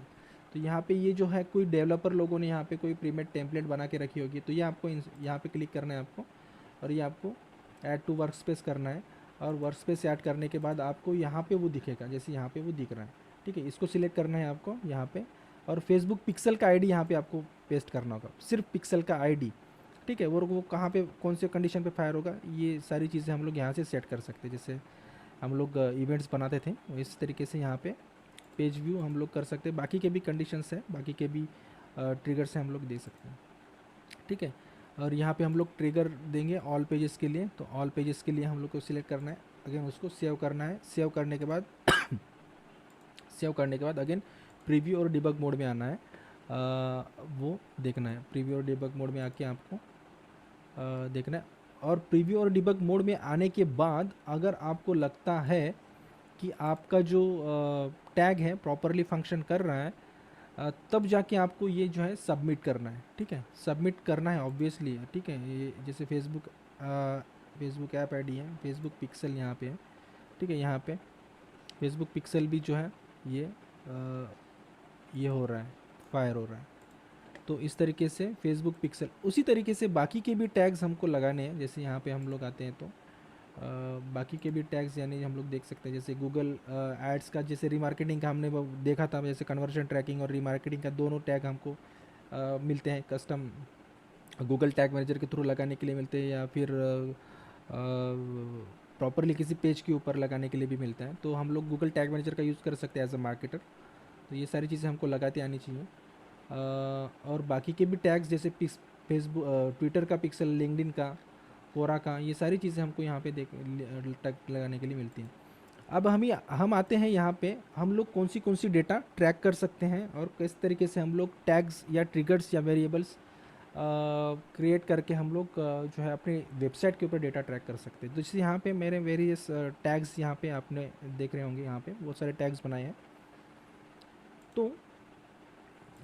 तो यहाँ पे ये जो है कोई डेवलपर लोगों ने यहाँ पे कोई प्रीमेड टेम्पलेट बना के रखी होगी, तो ये आपको यहाँ पे क्लिक करना है आपको, और ये आपको ऐड टू वर्क स्पेस करना है। और वर्कस्पेस ऐड करने के बाद आपको यहाँ पे वो दिखेगा, जैसे यहाँ पे वो दिख रहा है, ठीक है। इसको सिलेक्ट करना है आपको यहाँ पे, और फेसबुक पिक्सल का आईडी यहाँ पे आपको पेस्ट करना होगा, सिर्फ पिक्सल का आईडी, ठीक है। वो कहाँ पे कौन से कंडीशन पे फायर होगा, ये सारी चीज़ें हम लोग यहाँ से सेट कर सकते हैं। जैसे हम लोग इवेंट्स बनाते थे, इस तरीके से यहाँ पे पेज व्यू हम लोग कर सकते हैं। बाकी के भी कंडीशंस हैं, बाकी के भी ट्रिगर से हम लोग दे सकते हैं, ठीक है। और यहाँ पे हम लोग ट्रिगर देंगे ऑल पेजेस के लिए, तो ऑल पेजेस के लिए हम लोग को सिलेक्ट करना है, अगेन उसको सेव करना है। सेव करने के बाद अगेन प्रीव्यू और डिबग मोड में आना है, वो देखना है। प्रीव्यू और डिबग मोड में आके आपको देखना है। और प्रीव्यू और डिबग मोड में आने के बाद अगर आपको लगता है कि आपका जो टैग है प्रॉपरली फंक्शन कर रहा है, तब जाके आपको ये जो है सबमिट करना है, ठीक है। सबमिट करना है ऑब्वियसली, ठीक है। ये जैसे फेसबुक ऐप आईडी है, फेसबुक पिक्सल यहाँ पे है, ठीक है। यहाँ पे फेसबुक पिक्सल भी जो है ये हो रहा है, फायर हो रहा है। तो इस तरीके से फेसबुक पिक्सल, उसी तरीके से बाकी के भी टैग्स हमको लगाने हैं। जैसे यहाँ पे हम लोग आते हैं तो बाकी के भी टैग्स यानी हम लोग देख सकते हैं, जैसे गूगल एड्स का, जैसे रीमार्केटिंग का हमने वो देखा था, जैसे कन्वर्जन ट्रैकिंग और रीमार्केटिंग का दोनों टैग हमको मिलते हैं कस्टम गूगल टैग मैनेजर के थ्रू लगाने के लिए मिलते हैं, या फिर प्रॉपरली किसी पेज के ऊपर लगाने के लिए भी मिलता है। तो हम लोग गूगल टैग मैनेजर का यूज़ कर सकते हैं एज अ मार्केटर। तो ये सारी चीज़ें हमको लगाते आनी चाहिए। और बाकी के भी टैग्स जैसे फेसबुक ट्विटर का पिक्सल, लिंक्डइन का, कोरा का, ये सारी चीज़ें हमको यहाँ पे टैग लगाने के लिए मिलती हैं। अब हम आते हैं यहाँ पे, हम लोग कौन सी डेटा ट्रैक कर सकते हैं और किस तरीके से हम लोग टैग्स या ट्रिगर्स या वेरिएबल्स क्रिएट करके हम लोग जो है अपने वेबसाइट के ऊपर डेटा ट्रैक कर सकते हैं। तो जैसे यहाँ पे मेरे वेरियस टैग्स यहाँ पे आपने देख रहे होंगे, यहाँ पे बहुत सारे टैग्स बनाए हैं। तो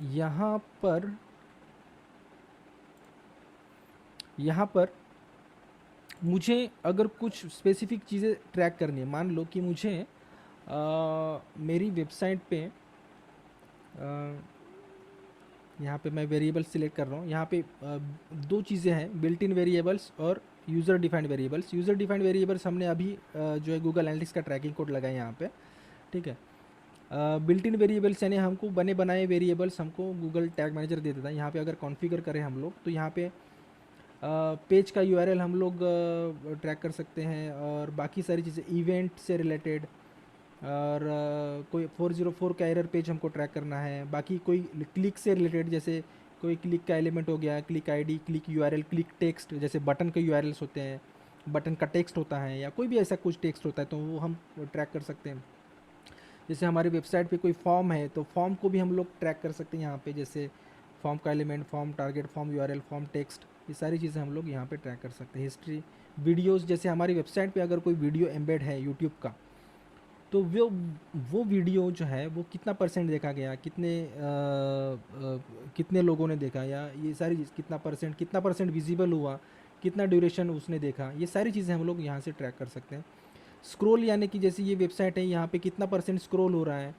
यहाँ पर मुझे अगर कुछ स्पेसिफिक चीज़ें ट्रैक करनी है, मान लो कि मुझे मेरी वेबसाइट पे यहाँ पे मैं वेरिएबल सिलेक्ट कर रहा हूँ। यहाँ पे दो चीज़ें हैं, बिल्ट इन वेरिएबल्स और user defined variables. User defined variables हमने अभी जो है गूगल एनालिटिक्स का ट्रैकिंग कोड लगाए यहाँ पे, ठीक है। बिल्ट इन वेरिएबल्स यानी हमको बने बनाए वेरिएबल्स हमको गूगल टैग मैनेजर दे देता है। यहाँ पे अगर कॉन्फ़िगर करें हम लोग तो यहाँ पे पेज का यूआरएल हम लोग ट्रैक कर सकते हैं, और बाकी सारी चीज़ें इवेंट से रिलेटेड, और कोई 404 का एरर पेज हमको ट्रैक करना है। बाकी कोई क्लिक से रिलेटेड, जैसे कोई क्लिक का एलिमेंट हो गया, click ID, click URL, click text, जैसे बटन के यूआरएल्स होते हैं, बटन का टेक्स्ट होता है, या कोई भी ऐसा कुछ टेक्स्ट होता है तो वो हम ट्रैक कर सकते हैं। जैसे हमारी वेबसाइट पे कोई फॉर्म है तो फॉर्म को भी हम लोग ट्रैक कर सकते हैं यहाँ पे, जैसे फॉर्म का element, form target, form URL, form text, ये सारी चीज़ें हम लोग यहाँ पे ट्रैक कर सकते हैं। हिस्ट्री, वीडियोस, जैसे हमारी वेबसाइट पे अगर कोई वीडियो एम्बेड है यूट्यूब का, तो वो वीडियो जो है वो कितना परसेंट देखा गया, कितने लोगों ने देखा, या ये सारी चीज़ कितना परसेंट विजिबल हुआ, कितना ड्यूरेशन उसने देखा, ये सारी चीज़ें हम लोग यहाँ से ट्रैक कर सकते हैं। स्क्रॉल यानी कि जैसे ये वेबसाइट है, यहाँ पे कितना परसेंट स्क्रॉल हो रहा है,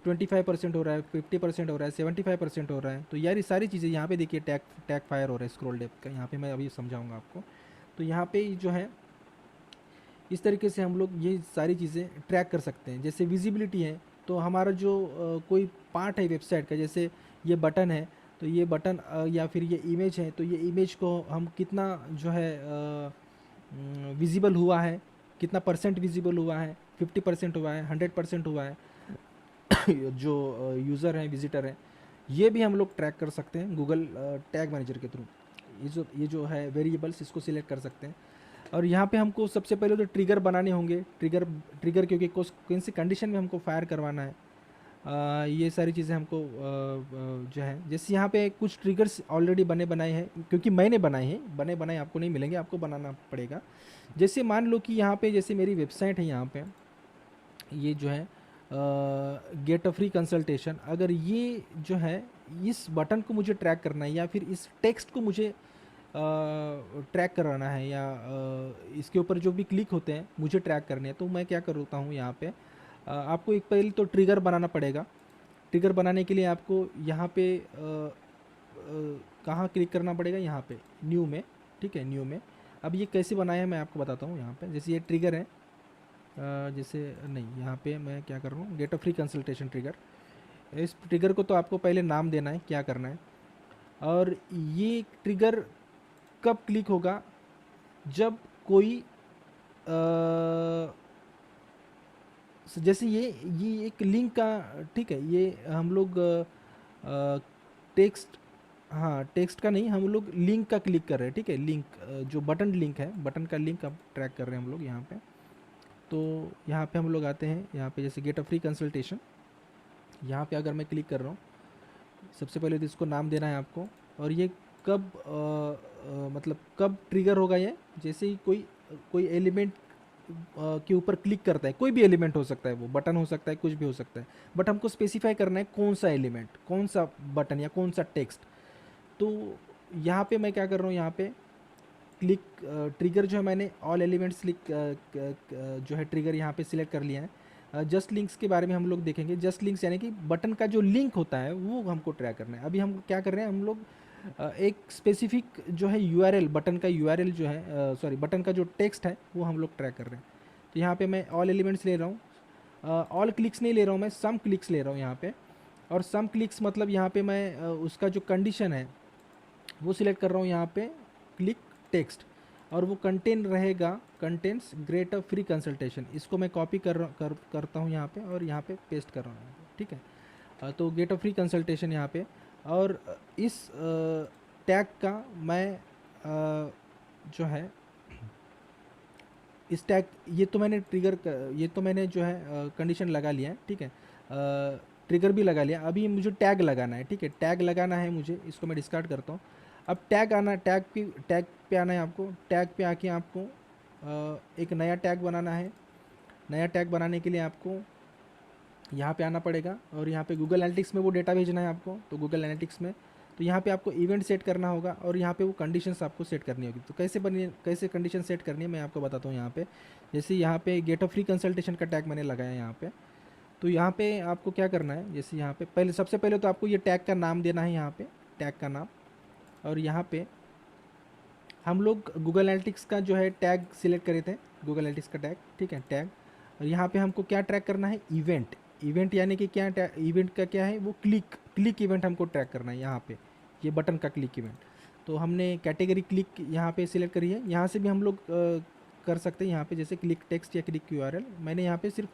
25% हो रहा है, 50% हो रहा है, 75% हो रहा है। तो यार ये सारी चीज़ें यहाँ पे देखिए टैग फायर हो रहा है स्क्रॉल डेप्थ का, यहाँ पे मैं अभी समझाऊंगा आपको। तो यहाँ पे जो है इस तरीके से हम लोग ये सारी चीज़ें ट्रैक कर सकते हैं। जैसे विजिबिलिटी है, तो हमारा जो कोई पार्ट है वेबसाइट का, जैसे ये बटन है, तो ये बटन या फिर ये इमेज है, तो ये इमेज को हम कितना जो है विजिबल हुआ है, कितना परसेंट विजिबल हुआ है, 50% हुआ है, 100% हुआ है जो यूज़र हैं, विजिटर हैं, ये भी हम लोग ट्रैक कर सकते हैं गूगल टैग मैनेजर के थ्रू। ये जो है वेरिएबल्स, इसको सिलेक्ट कर सकते हैं। और यहाँ पे हमको सबसे पहले तो ट्रिगर बनाने होंगे, ट्रिगर क्योंकि कौन सी कंडीशन में हमको फायर करवाना है, ये सारी चीज़ें हमको जो है, जैसे यहाँ पे कुछ ट्रिगर्स ऑलरेडी बने बनाए हैं, क्योंकि मैंने बनाए हैं, बने बनाए आपको नहीं मिलेंगे, आपको बनाना पड़ेगा। जैसे मान लो कि यहाँ पे जैसे मेरी वेबसाइट है, यहाँ पे ये जो है गेट अ फ्री कंसल्टेशन, अगर ये जो है इस बटन को मुझे ट्रैक करना है, या फिर इस टेक्स्ट को मुझे ट्रैक कराना है, या इसके ऊपर जो भी क्लिक होते हैं मुझे ट्रैक करने हैं, तो मैं क्या करता हूँ यहाँ पे आपको एक पहले तो ट्रिगर बनाना पड़ेगा। ट्रिगर बनाने के लिए आपको यहाँ पे कहाँ क्लिक करना पड़ेगा, यहाँ पे न्यू में, ठीक है, न्यू में। अब ये कैसे बनाया है मैं आपको बताता हूँ। यहाँ पे जैसे ये ट्रिगर है, जैसे नहीं, यहाँ पे मैं क्या कर रहा हूँ, get a free consultation trigger. इस ट्रिगर को तो आपको पहले नाम देना है, क्या करना है। और ये ट्रिगर कब क्लिक होगा, जब कोई जैसे ये एक लिंक का, ठीक है, ये हम लोग टेक्स्ट, हाँ टेक्स्ट का नहीं, हम लोग लिंक का क्लिक कर रहे हैं, ठीक है, लिंक जो बटन लिंक है, बटन का लिंक अब ट्रैक कर रहे हैं हम लोग यहाँ पे। तो यहाँ पे हम लोग आते हैं, यहाँ पे जैसे गेट अ फ्री कंसल्टेशन, यहाँ पे अगर मैं क्लिक कर रहा हूँ, सबसे पहले तो इसको नाम देना है आपको। और ये कब मतलब कब ट्रिगर होगा ये, जैसे ही कोई कोई एलिमेंट के ऊपर क्लिक करता है, कोई भी एलिमेंट हो सकता है, वो बटन हो सकता है, कुछ भी हो सकता है, बट हमको स्पेसिफाई करना है कौन सा एलिमेंट, कौन सा बटन या कौन सा टेक्स्ट। तो यहाँ पे मैं क्या कर रहा हूँ, यहाँ पे क्लिक ट्रिगर जो है मैंने ऑल एलिमेंट्स लिख जो है ट्रिगर यहाँ पे सिलेक्ट कर लिया है। जस्ट लिंक्स के बारे में हम लोग देखेंगे। जस्ट लिंक्स यानी कि बटन का जो लिंक होता है वो हमको ट्रैक करना है। अभी हम क्या कर रहे हैं, हम लोग एक स्पेसिफिक जो है यूआरएल, बटन का यूआरएल जो है, सॉरी बटन का जो टेक्स्ट है वो हम लोग ट्रैक कर रहे हैं। तो यहाँ पे मैं ऑल एलिमेंट्स ले रहा हूँ, ऑल क्लिक्स नहीं ले रहा हूँ, मैं सम क्लिक्स ले रहा हूँ यहाँ पे। और सम क्लिक्स मतलब यहाँ पे मैं उसका जो कंडीशन है वो सिलेक्ट कर रहा हूँ यहाँ पे, क्लिक टेक्स्ट, और वो कंटेन रहेगा, कंटेंट्स ग्रेटर फ्री कंसल्टेशन। इसको मैं कॉपी करता हूँ यहाँ पे और यहाँ पे पेस्ट कर रहा हूँ, ठीक है। तो गेट अ फ्री कंसल्टेशन यहाँ पे। और इस टैग का मैं जो है इस टैग, ये तो मैंने ट्रिगर, ये तो मैंने जो है कंडीशन लगा लिया है, ठीक है, ट्रिगर भी लगा लिया। अभी मुझे टैग लगाना है, ठीक है, टैग लगाना है मुझे, इसको मैं डिस्कार्ड करता हूँ। अब टैग आना, टैग पे आना है आपको। टैग पे आके आपको एक नया टैग बनाना है। नया टैग बनाने के लिए आपको यहाँ पे आना पड़ेगा और यहाँ पे गूगल एनालिटिक्स में वो डेटा भेजना है आपको। तो गूगल एनालिटिक्स में, तो यहाँ पे आपको इवेंट सेट करना होगा और यहाँ पे वो कंडीशंस आपको सेट करनी होगी। तो कैसे कंडीशन सेट करनी है मैं आपको बताता हूँ यहाँ पे। जैसे यहाँ पे गेट अ फ्री कंसल्टेशन का टैग मैंने लगाया यहाँ पे। तो यहाँ पे आपको क्या करना है, जैसे यहाँ पे पहले, सबसे पहले तो आपको ये टैग का नाम देना है, यहाँ पे टैग का नाम। और यहाँ पे हम लोग गूगल एनालिटिक्स का जो है टैग सिलेक्ट करे थे, गूगल एनालिटिक्स का टैग, ठीक है, टैग। और यहाँ पे हमको क्या ट्रैक करना है, इवेंट। इवेंट यानी कि क्या, इवेंट का क्या है वो, क्लिक इवेंट हमको ट्रैक करना है यहाँ पे, ये बटन का क्लिक इवेंट। तो हमने कैटेगरी क्लिक यहाँ पे सिलेक्ट करी है। यहाँ से भी हम लोग कर सकते हैं, यहाँ पे जैसे क्लिक टेक्स्ट या क्लिक यूआरएल। मैंने यहाँ पे सिर्फ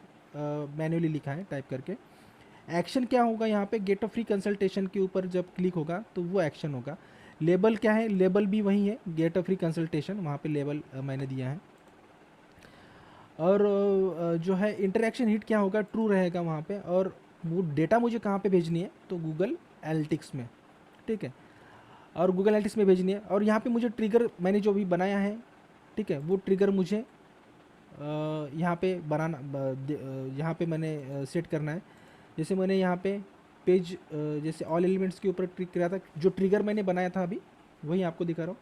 मैन्युअली लिखा है टाइप करके। एक्शन क्या होगा यहाँ पे, गेट अ फ्री कंसल्टेशन के ऊपर जब क्लिक होगा तो वो एक्शन होगा। लेबल क्या है, लेबल भी वही है, गेट अ फ्री कंसल्टेशन, वहाँ पे लेबल मैंने दिया है। और जो है इंटरेक्शन हिट क्या होगा, ट्रू रहेगा वहाँ पे। और वो डेटा मुझे कहाँ पे भेजनी है, तो गूगल एनालिटिक्स में, ठीक है, और गूगल एनालिटिक्स में भेजनी है। और यहाँ पे मुझे ट्रिगर मैंने जो भी बनाया है, ठीक है, वो ट्रिगर मुझे यहाँ पे बनाना, यहाँ पे मैंने सेट करना है। जैसे मैंने यहाँ पे पेज, जैसे ऑल एलिमेंट्स के ऊपर क्लिक किया था, जो ट्रिगर मैंने बनाया था अभी वही आपको दिखा रहा हूँ,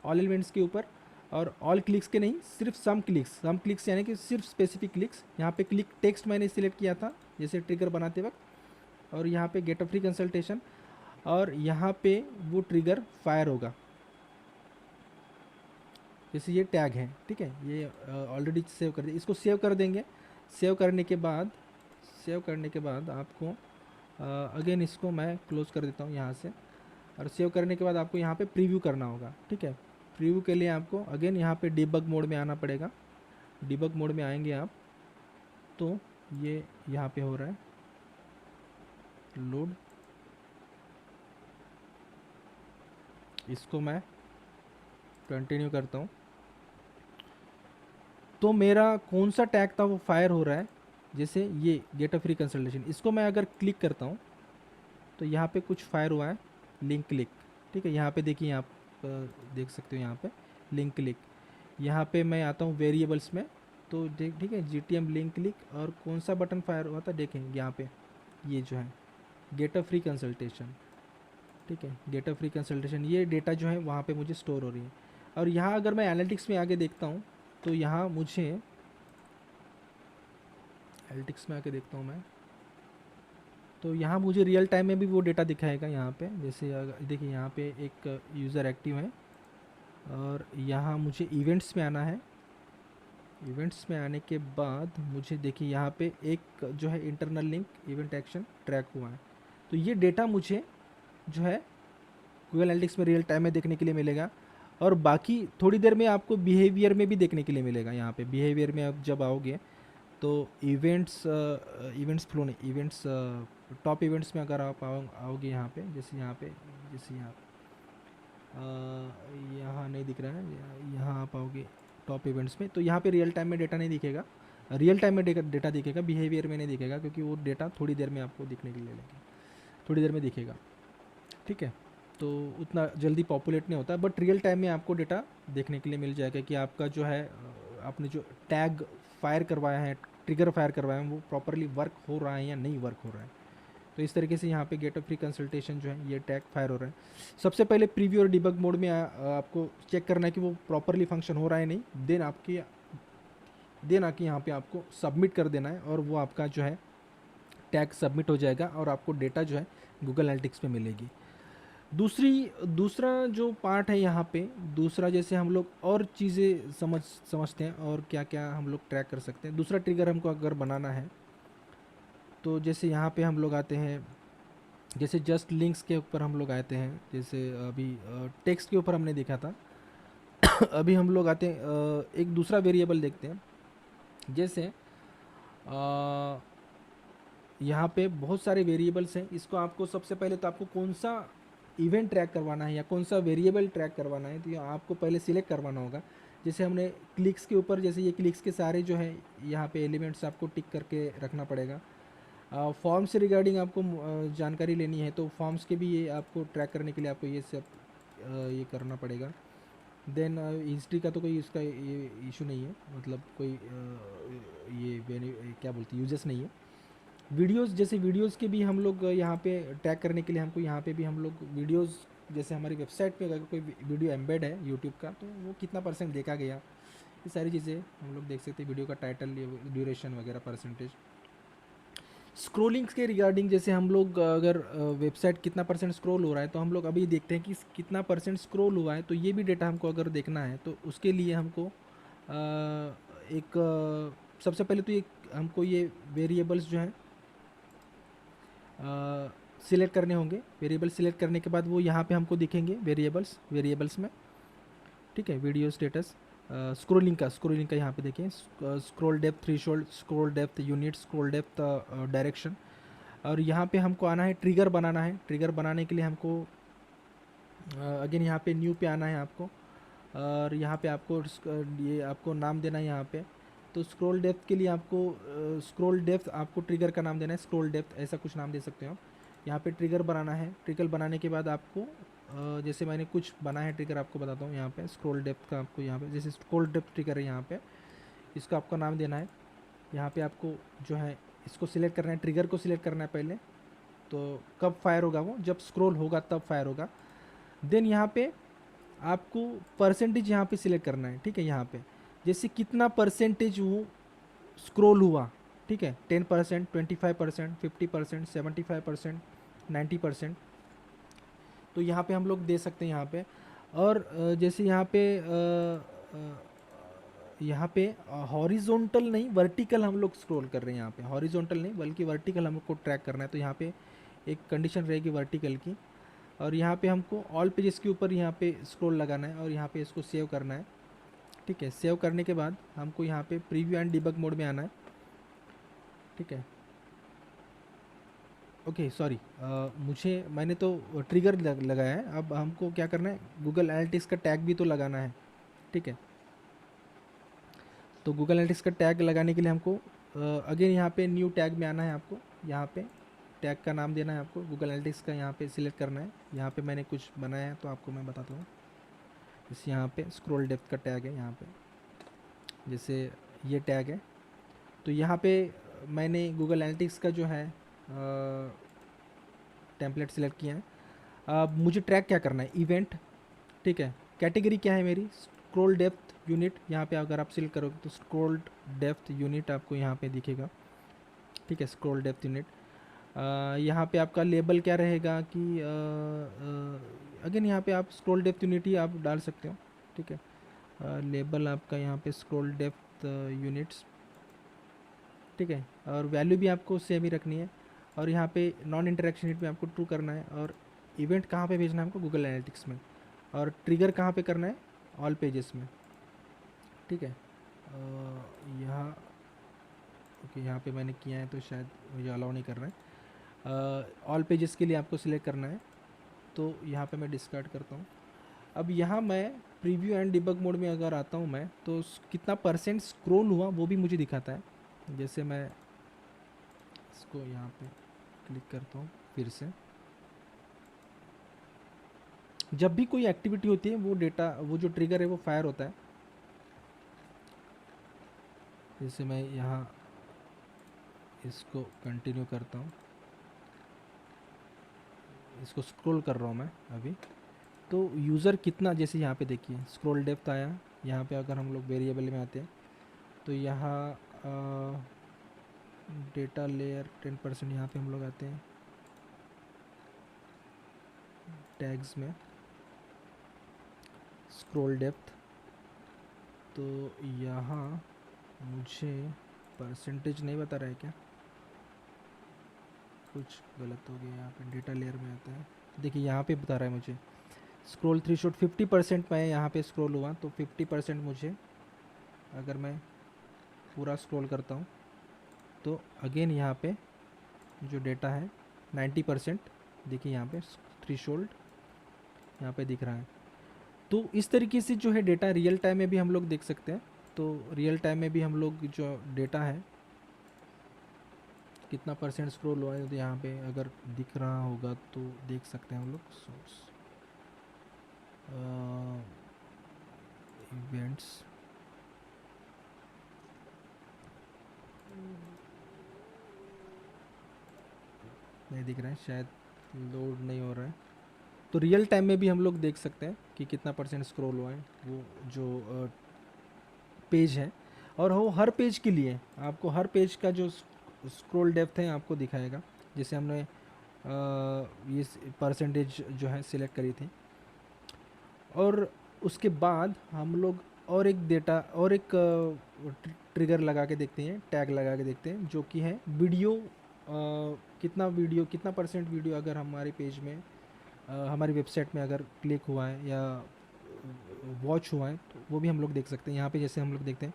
ऑल एलिमेंट्स के ऊपर। और ऑल क्लिक्स के नहीं, सिर्फ सम क्लिक्स यानी कि सिर्फ स्पेसिफिक क्लिक्स। यहाँ पे क्लिक टेक्स्ट मैंने सिलेक्ट किया था जैसे ट्रिगर बनाते वक्त। और यहाँ पे गेट अ फ्री कंसल्टेशन, और यहाँ पे वो ट्रिगर फायर होगा, जैसे ये टैग है, ठीक है, ये ऑलरेडी सेव कर दिया। इसको सेव कर देंगे। सेव करने के बाद आपको अगेन इसको मैं क्लोज कर देता हूँ यहाँ से। और सेव करने के बाद आपको यहाँ पे प्रीव्यू करना होगा, ठीक है। प्रीव्यू के लिए आपको अगेन यहाँ पे डिबग मोड में आना पड़ेगा। डिबग मोड में आएंगे आप, तो ये यहाँ पे हो रहा है लोड। इसको मैं कंटिन्यू करता हूँ। तो मेरा कौन सा टैग था वो फायर हो रहा है, जैसे ये गेट अ फ्री कंसल्टेशन। इसको मैं अगर क्लिक करता हूँ तो यहाँ पे कुछ फायर हुआ है, लिंक क्लिक, ठीक है। यहाँ पे देखिए, आप देख सकते हो यहाँ पे लिंक क्लिक। यहाँ पे मैं आता हूँ वेरिएबल्स में, तो ठीक है, जीटीएम लिंक क्लिक। और कौन सा बटन फायर हुआ था देखेंगे यहाँ पे, ये जो है गेट अ फ्री कंसल्टेशन, ठीक है, गेट अ फ्री कंसल्टेशन। ये डेटा जो है वहाँ पे मुझे स्टोर हो रही है। और यहाँ अगर मैं एनालिटिक्स में आगे देखता हूँ तो यहाँ मुझे एनालिटिक्स में आके देखता हूँ मैं, तो यहाँ मुझे रियल टाइम में भी वो डेटा दिखाएगा। यहाँ पे जैसे देखिए, यहाँ पे एक यूज़र एक्टिव है। और यहाँ मुझे इवेंट्स में आना है। इवेंट्स में आने के बाद मुझे देखिए यहाँ पे एक जो है internal link event action track हुआ है, तो ये डेटा मुझे जो है गूगल एनालिटिक्स में रियल टाइम में देखने के लिए मिलेगा। और बाकी थोड़ी देर में आपको बिहेवियर में भी देखने के लिए मिलेगा। यहाँ पे बिहेवियर में आप जब आओगे तो इवेंट्स फ्लो नहीं, इवेंट्स टॉप इवेंट्स में अगर आप आओगे यहाँ पे, जैसे यहाँ नहीं दिख रहा है, यहाँ आप आओगे टॉप इवेंट्स में, तो यहाँ पे रियल टाइम में डेटा नहीं दिखेगा। रियल टाइम में डेटा दिखेगा, बिहेवियर में नहीं दिखेगा, क्योंकि वो डेटा थोड़ी देर में आपको दिखने के लिए लगेगा, थोड़ी देर में दिखेगा। ठीक है, तो उतना जल्दी पॉपुलेट नहीं होता, बट रियल टाइम में आपको डेटा देखने के लिए मिल जाएगा कि आपका जो है आपने जो टैग फायर करवाया है, ट्रिगर फायर करवाया है, वो प्रॉपरली वर्क हो रहा है या नहीं वर्क हो रहा है। तो इस तरीके से यहाँ पे गेट ऑफ फ्री कंसल्टेशन जो है ये टैग फायर हो रहा है। सबसे पहले प्रीव्यू और डिबग मोड में आपको चेक करना है कि वो प्रॉपरली फंक्शन हो रहा है नहीं, देन आके यहाँ पे आपको सबमिट कर देना है, और वो आपका जो है टैग सबमिट हो जाएगा और आपको डेटा जो है गूगल एनालिटिक्स में मिलेगी। दूसरा जो पार्ट है यहाँ पे, दूसरा जैसे हम लोग और चीज़ें समझते हैं और क्या क्या हम लोग ट्रैक कर सकते हैं। दूसरा ट्रिगर हमको अगर बनाना है तो जैसे यहाँ पे हम लोग आते हैं, जैसे जस्ट लिंक्स के ऊपर हम लोग आते हैं, जैसे अभी टेक्स्ट के ऊपर हमने देखा था। अभी हम लोग आते हैं एक दूसरा वेरिएबल देखते हैं। जैसे यहाँ पे बहुत सारे वेरिएबल्स हैं, इसको आपको सबसे पहले तो आपको कौन सा इवेंट ट्रैक करवाना है या कौन सा वेरिएबल ट्रैक करवाना है, तो ये आपको पहले सिलेक्ट करवाना होगा। जैसे हमने क्लिक्स के ऊपर, जैसे ये क्लिक्स के सारे जो है यहाँ पे एलिमेंट्स आपको टिक करके रखना पड़ेगा। फॉर्म से रिगार्डिंग आपको जानकारी लेनी है, तो फॉर्म्स के भी ये आपको ट्रैक करने के लिए आपको ये सब ये करना पड़ेगा। देन हिस्ट्री का तो कोई इसका ये इशू नहीं है, मतलब कोई क्या बोलते हैं यूजेस नहीं है। वीडियोस, जैसे वीडियोस के भी हम लोग यहाँ पे ट्रैक करने के लिए हमको यहाँ पे भी हम लोग वीडियोस, जैसे हमारी वेबसाइट पे अगर कोई वीडियो एम्बेड है यूट्यूब का, तो वो कितना % देखा गया, ये सारी चीज़ें हम लोग देख सकते हैं। वीडियो का टाइटल, ड्यूरेशन वगैरह, %। स्क्रोलिंग्स के रिगार्डिंग, जैसे हम लोग अगर वेबसाइट कितना % स्क्रॉल हो रहा है, तो हम लोग अभी देखते हैं कि कितना % स्क्रॉल हुआ है, तो ये भी डेटा हमको अगर देखना है तो उसके लिए हमको सबसे पहले तो ये हमको ये वेरिएबल्स जो हैं सिलेक्ट करने होंगे। वेरिएबल सिलेक्ट करने के बाद वो यहाँ पे हमको दिखेंगे वेरिएबल्स में। ठीक है, वीडियो स्टेटस, स्क्रोलिंग का यहाँ पे देखें, scroll depth threshold, scroll depth unit, scroll depth direction. और यहाँ पे हमको आना है, ट्रिगर बनाना है। ट्रिगर बनाने के लिए हमको अगेन यहाँ पे न्यू पे आना है आपको, और यहाँ पे आपको ये आपको नाम देना है यहाँ पे। तो स्क्रॉल डेप्थ के लिए आपको स्क्रॉल डेप्थ आपको ट्रिगर का नाम देना है, स्क्रॉल डेप्थ ऐसा कुछ नाम दे सकते हो आप। यहाँ पे ट्रिगर बनाना है। ट्रिगर बनाने के बाद आपको जैसे मैंने कुछ बना है ट्रिगर, आपको बताता हूँ। यहाँ पे स्क्रॉल डेप्थ का आपको यहाँ पे, जैसे स्क्रॉल डेप्थ ट्रिगर है यहाँ पे, इसको आपको नाम देना है। यहाँ पे आपको जो है इसको सिलेक्ट करना है, ट्रिगर को सिलेक्ट करना है पहले। तो कब फायर होगा वो, जब स्क्रॉल होगा तब फायर होगा। देन यहाँ पे आपको % यहाँ पे सिलेक्ट करना है। ठीक है, यहाँ पे जैसे कितना % वो स्क्रॉल हुआ। ठीक है, 10%, 25%, 50%, 75%, 90%, तो यहाँ पे हम लोग दे सकते हैं यहाँ पे। और जैसे यहाँ पे हॉरिजॉन्टल नहीं, वर्टिकल हम लोग स्क्रॉल कर रहे हैं। यहाँ पे हॉरिजॉन्टल नहीं बल्कि वर्टिकल हमको ट्रैक करना है, तो यहाँ पे एक कंडीशन रहेगी वर्टिकल की। और यहाँ पे हमको ऑल पेजेस के ऊपर यहाँ पे स्क्रॉल लगाना है और यहाँ पे इसको सेव करना है। ठीक है, सेव करने के बाद हमको यहाँ पे प्रीव्यू एंड डिबग मोड में आना है। ठीक है, ओके सॉरी, मैंने तो ट्रिगर लगाया है। अब हमको क्या करना है, गूगल एनालिटिक्स का टैग भी तो लगाना है। ठीक है, तो गूगल एनालिटिक्स का टैग लगाने के लिए हमको अगेन यहाँ पे न्यू टैग में आना है। आपको यहाँ पे टैग का नाम देना है, आपको गूगल एनालिटिक्स का यहाँ पे सिलेक्ट करना है। यहाँ पे मैंने कुछ बनाया है तो आपको मैं बताता हूँ। जैसे यहाँ पे स्क्रॉल डेप्थ का टैग है, यहाँ पे जैसे ये टैग है, तो यहाँ पे मैंने गूगल एनालिटिक्स का जो है टेम्पलेट सिलेक्ट किया है। अब मुझे ट्रैक क्या करना है, इवेंट। ठीक है, कैटेगरी क्या है मेरी, स्क्रॉल डेप्थ यूनिट। यहाँ पे अगर आप सिलेक्ट करोगे तो स्क्रॉल डेप्थ यूनिट आपको यहाँ पे दिखेगा। ठीक है, स्क्रॉल डेप्थ यूनिट। यहाँ पे आपका लेबल क्या रहेगा कि अगेन यहाँ पे आप स्क्रॉल डेप्थ यूनिट ही आप डाल सकते हो। ठीक है, लेबल आपका यहाँ पे स्क्रॉल डेप्थ यूनिट्स, ठीक है। और वैल्यू भी आपको सेम ही रखनी है। और यहाँ पे नॉन इंटरेक्शन रेट में आपको ट्रू करना है। और इवेंट कहाँ पे भेजना है हमको, गूगल एनालिटिक्स में। और ट्रिगर कहाँ पे करना है, ऑल पेजेस में, ठीक है। यहाँ ओके, यहाँ पे मैंने किया है तो शायद मुझे अलाउ नहीं कर रहा है। ऑल पेजेस के लिए आपको सिलेक्ट करना है, तो यहाँ पे मैं डिस्कार्ड करता हूँ। अब यहाँ मैं प्रीव्यू एंड डिबग मोड में अगर आता हूँ मैं, तो कितना परसेंट स्क्रॉल हुआ वो भी मुझे दिखाता है। जैसे मैं इसको यहाँ पे क्लिक करता हूँ फिर से, जब भी कोई एक्टिविटी होती है वो डेटा, वो जो ट्रिगर है वो फायर होता है। जैसे मैं यहाँ इसको कंटिन्यू करता हूँ, इसको स्क्रॉल कर रहा हूँ मैं अभी, तो यूज़र कितना, जैसे यहाँ पे देखिए स्क्रॉल डेप्थ आया। यहाँ पे अगर हम लोग वेरिएबल में आते हैं तो यहाँ डेटा लेयर 10%, यहाँ पे हम लोग आते हैं टैग्स में, स्क्रॉल डेप्थ। तो यहाँ मुझे परसेंटेज नहीं बता रहा है क्या, कुछ गलत हो गया। यहाँ पे डेटा लेयर में आता है, देखिए यहाँ पे बता रहा है मुझे स्क्रॉल थ्री शॉट 50% मैं यहाँ पे स्क्रॉल हुआ, तो 50% मुझे, अगर मैं पूरा स्क्रॉल करता हूँ तो अगेन यहाँ पे जो डेटा है 90%, देखिए यहाँ पे थ्रेशोल्ड यहाँ पे दिख रहा है। तो इस तरीके से जो है डेटा रियल टाइम में भी हम लोग देख सकते हैं। तो रियल टाइम में भी हम लोग जो डेटा है कितना परसेंट स्क्रॉल हुआ है, तो यहाँ पे अगर दिख रहा होगा तो देख सकते हैं हम लोग। सोर्स इवेंट्स, नहीं दिख रहा है, शायद लोड नहीं हो रहा है। तो रियल टाइम में भी हम लोग देख सकते हैं कि कितना परसेंट स्क्रॉल हुआ है वो जो पेज है। और वो हर पेज के लिए आपको हर पेज का जो स्क्रॉल डेप्थ है आपको दिखाएगा। जैसे हमने ये परसेंटेज जो है सिलेक्ट करी थी। और उसके बाद हम लोग और एक डेटा और एक ट्रिगर लगा के देखते हैं, टैग लगा के देखते हैं, जो कि है वीडियो। वीडियो कितना परसेंट वीडियो अगर हमारे पेज में, हमारी वेबसाइट में अगर क्लिक हुआ है या वॉच हुआ है, तो वो भी हम लोग देख सकते हैं। यहाँ पे जैसे हम लोग देखते हैं,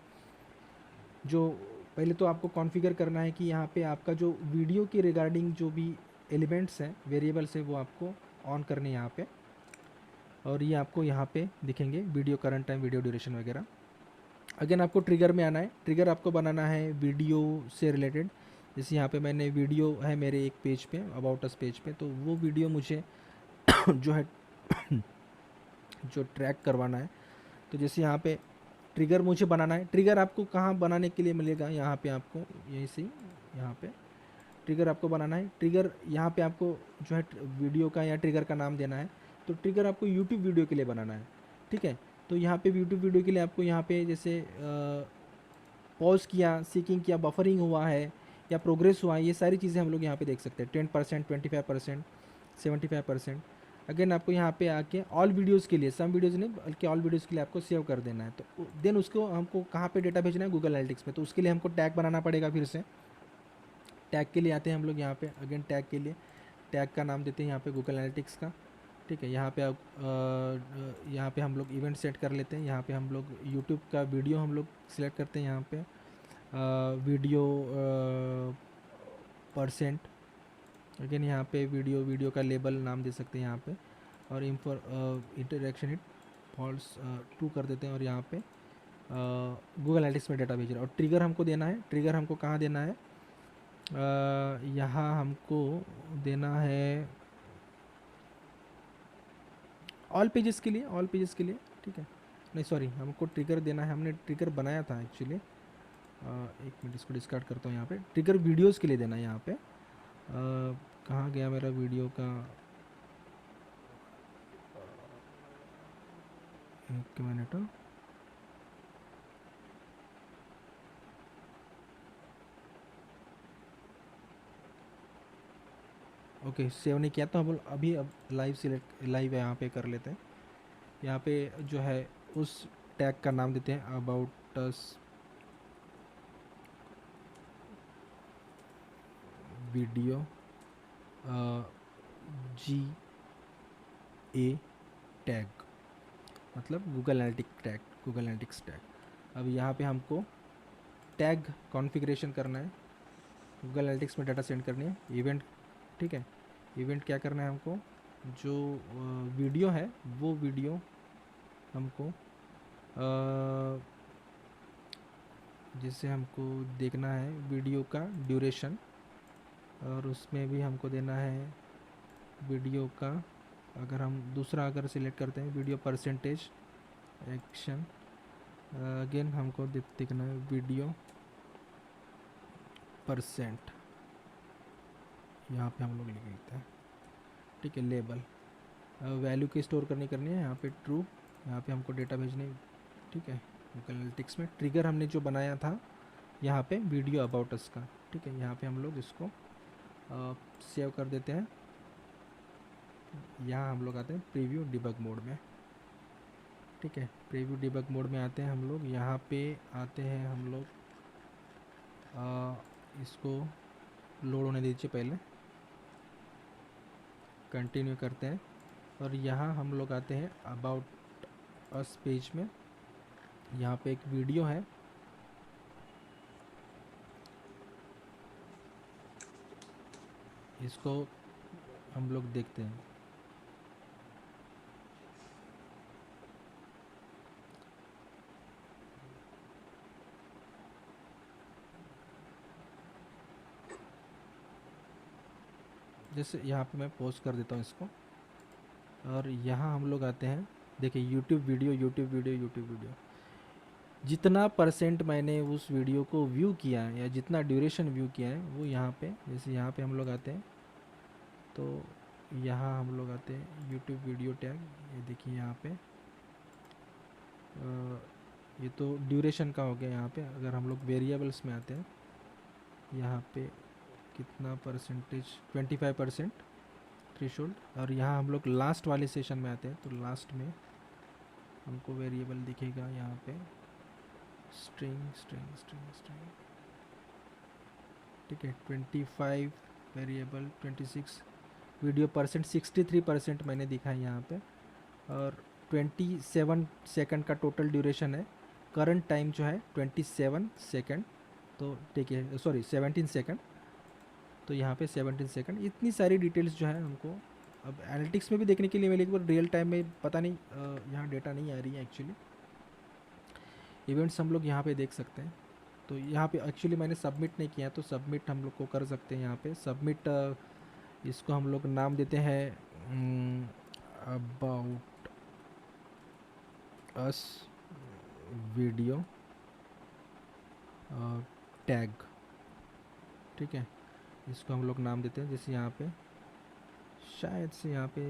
जो पहले तो आपको कॉन्फ़िगर करना है कि यहाँ पे आपका जो वीडियो के रिगार्डिंग जो भी एलिमेंट्स हैं, वेरिएबल्स है, वो आपको ऑन करने हैं यहाँ पे। और ये आपको यहाँ पे दिखेंगे video current time, video duration वगैरह। अगेन आपको ट्रिगर में आना है। ट्रिगर आपको बनाना है वीडियो से रिलेटेड। जैसे यहाँ पे मैंने वीडियो है मेरे एक पेज पे, अबाउट अस पेज पे, तो वो वीडियो मुझे जो है जो ट्रैक करवाना है। तो जैसे यहाँ पे ट्रिगर मुझे बनाना है। ट्रिगर आपको कहाँ बनाने के लिए मिलेगा, यहाँ पे आपको यहीं से यहाँ पे ट्रिगर आपको बनाना है। ट्रिगर यहाँ पे आपको जो है वीडियो का या ट्रिगर का नाम देना है। तो ट्रिगर आपको यूट्यूब वीडियो के लिए बनाना है, ठीक है। तो यहाँ पे यूट्यूब वीडियो के लिए आपको यहाँ पे जैसे पॉज किया, सीकिंग किया, बफरिंग हुआ है या प्रोग्रेस हुआ है, ये सारी चीज़ें हम लोग यहाँ पे देख सकते हैं। 10%, 25%, 75%। अगेन आपको यहाँ पे आके ऑल वीडियोज़ के लिए, सम वीडियोज़ नहीं बल्कि ऑल वीडियोज़ के लिए आपको सेव कर देना है। तो देन उसको हमको कहाँ पे डेटा भेजना है, गूगल एनालिटिक्स में। तो उसके लिए हमको टैग बनाना पड़ेगा फिर से। टैग के लिए आते हैं हम लोग यहाँ पे। अगेन टैग के लिए टैग का नाम देते हैं यहाँ पे गूगल एनालिटिक्स का, ठीक है। यहाँ पे आप यहाँ पे हम लोग इवेंट सेट कर लेते हैं। यहाँ पे हम लोग यूट्यूब का वीडियो हम लोग सिलेक्ट करते हैं। यहाँ पे वीडियो परसेंट, अगेन यहाँ पे वीडियो का लेबल नाम दे सकते हैं यहाँ पे। और इंटरेक्शन हिट फॉल्स ट्रू कर देते हैं। और यहाँ पे गूगल एनालिटिक्स में डेटा भेज रहा है। और ट्रिगर हमको देना है। ट्रिगर हमको कहाँ देना है, यहाँ हमको देना है ऑल पेजेस के लिए, ऑल पेजेस के लिए, ठीक है। नहीं सॉरी, हमको ट्रिगर देना है, हमने ट्रिगर बनाया था एक्चुअली। एक मिनट, इसको डिस्कार्ड करता हूँ। यहाँ पे ट्रिगर वीडियोस के लिए देना है। यहाँ पे कहाँ गया मेरा वीडियो का, एक मिनट। ओके, सेव नहीं किया तो हम अभी अब लाइव सिलेक्ट, लाइव यहाँ पे कर लेते हैं। यहाँ पे जो है उस टैग का नाम देते हैं about us video G A tag, मतलब गूगल एनालिटिक्स टैग। अब यहाँ पे हमको टैग कॉन्फ़िगरेशन करना है, गूगल एनालिटिक्स में डाटा सेंड करनी है, इवेंट, ठीक है। इवेंट क्या करना है हमको, जो वीडियो है वो वीडियो हमको जिससे हमको देखना है वीडियो का ड्यूरेशन, और उसमें भी हमको देना है वीडियो का, अगर हम दूसरा अगर सिलेक्ट करते हैं वीडियो परसेंटेज एक्शन, अगेन हमको देखना है वीडियो परसेंट, यहाँ पे हम लोग लिख लेते हैं, ठीक है। लेबल वैल्यू की स्टोर करनी है, यहाँ पे ट्रू, यहाँ पे हमको डेटा भेजने, ठीक है। गूगल एनालिटिक्स में ट्रिगर हमने जो बनाया था यहाँ पे वीडियो अबाउट अस का, ठीक है। यहाँ पे हम लोग इसको सेव कर देते हैं। यहाँ हम लोग आते हैं प्रीव्यू डिबग मोड में, ठीक है। प्रीव्यू डिबग मोड में आते हैं हम लोग, यहाँ पे आते हैं हम लोग, इसको लोड होने दीजिए पहले, कंटिन्यू करते हैं, और यहाँ हम लोग आते हैं अबाउट अस पेज में। यहाँ पे एक वीडियो है, इसको हम लोग देखते हैं। जैसे यहाँ पे मैं पोस्ट कर देता हूँ इसको, और यहाँ हम लोग आते हैं, देखिए यूट्यूब वीडियो, जितना परसेंट मैंने उस वीडियो को व्यू किया है या जितना ड्यूरेशन व्यू किया है वो यहाँ पे, जैसे यहाँ पे हम लोग आते हैं, तो यहाँ हम लोग आते हैं यूट्यूब वीडियो टैग, ये देखिए यहाँ पे ये तो ड्यूरेशन का हो गया। यहाँ पे अगर हम लोग वेरिएबल्स में आते हैं, यहाँ पे कितना परसेंटेज, 25% थ्रेशोल्ड, और यहाँ हम लोग लास्ट वाले सेशन में आते हैं, तो लास्ट में हमको वेरिएबल दिखेगा यहाँ पे स्ट्रिंग, ठीक है। 25 वेरिएबल, 26 वीडियो परसेंट, 63% मैंने दिखा है यहाँ पे, और 27 सेकंड का टोटल ड्यूरेशन है। करंट टाइम जो है 27 सेकंड, तो ठीक है, सॉरी 17 सेकंड, तो यहाँ पे 17 सेकंड। इतनी सारी डिटेल्स जो है हमको अब एनालिटिक्स में भी देखने के लिए मिलेगी, पर रियल टाइम में पता नहीं, यहाँ डेटा नहीं आ रही है एक्चुअली। इवेंट्स हम लोग यहाँ पे देख सकते हैं, तो यहाँ पे एक्चुअली मैंने सबमिट नहीं किया, तो सबमिट हम लोग को कर सकते हैं। यहाँ पे सबमिट, इसको हम लोग नाम देते हैं अबाउट अस वीडियो टैग, ठीक है। इसको हम लोग नाम देते हैं, जैसे यहाँ पे शायद से यहाँ पे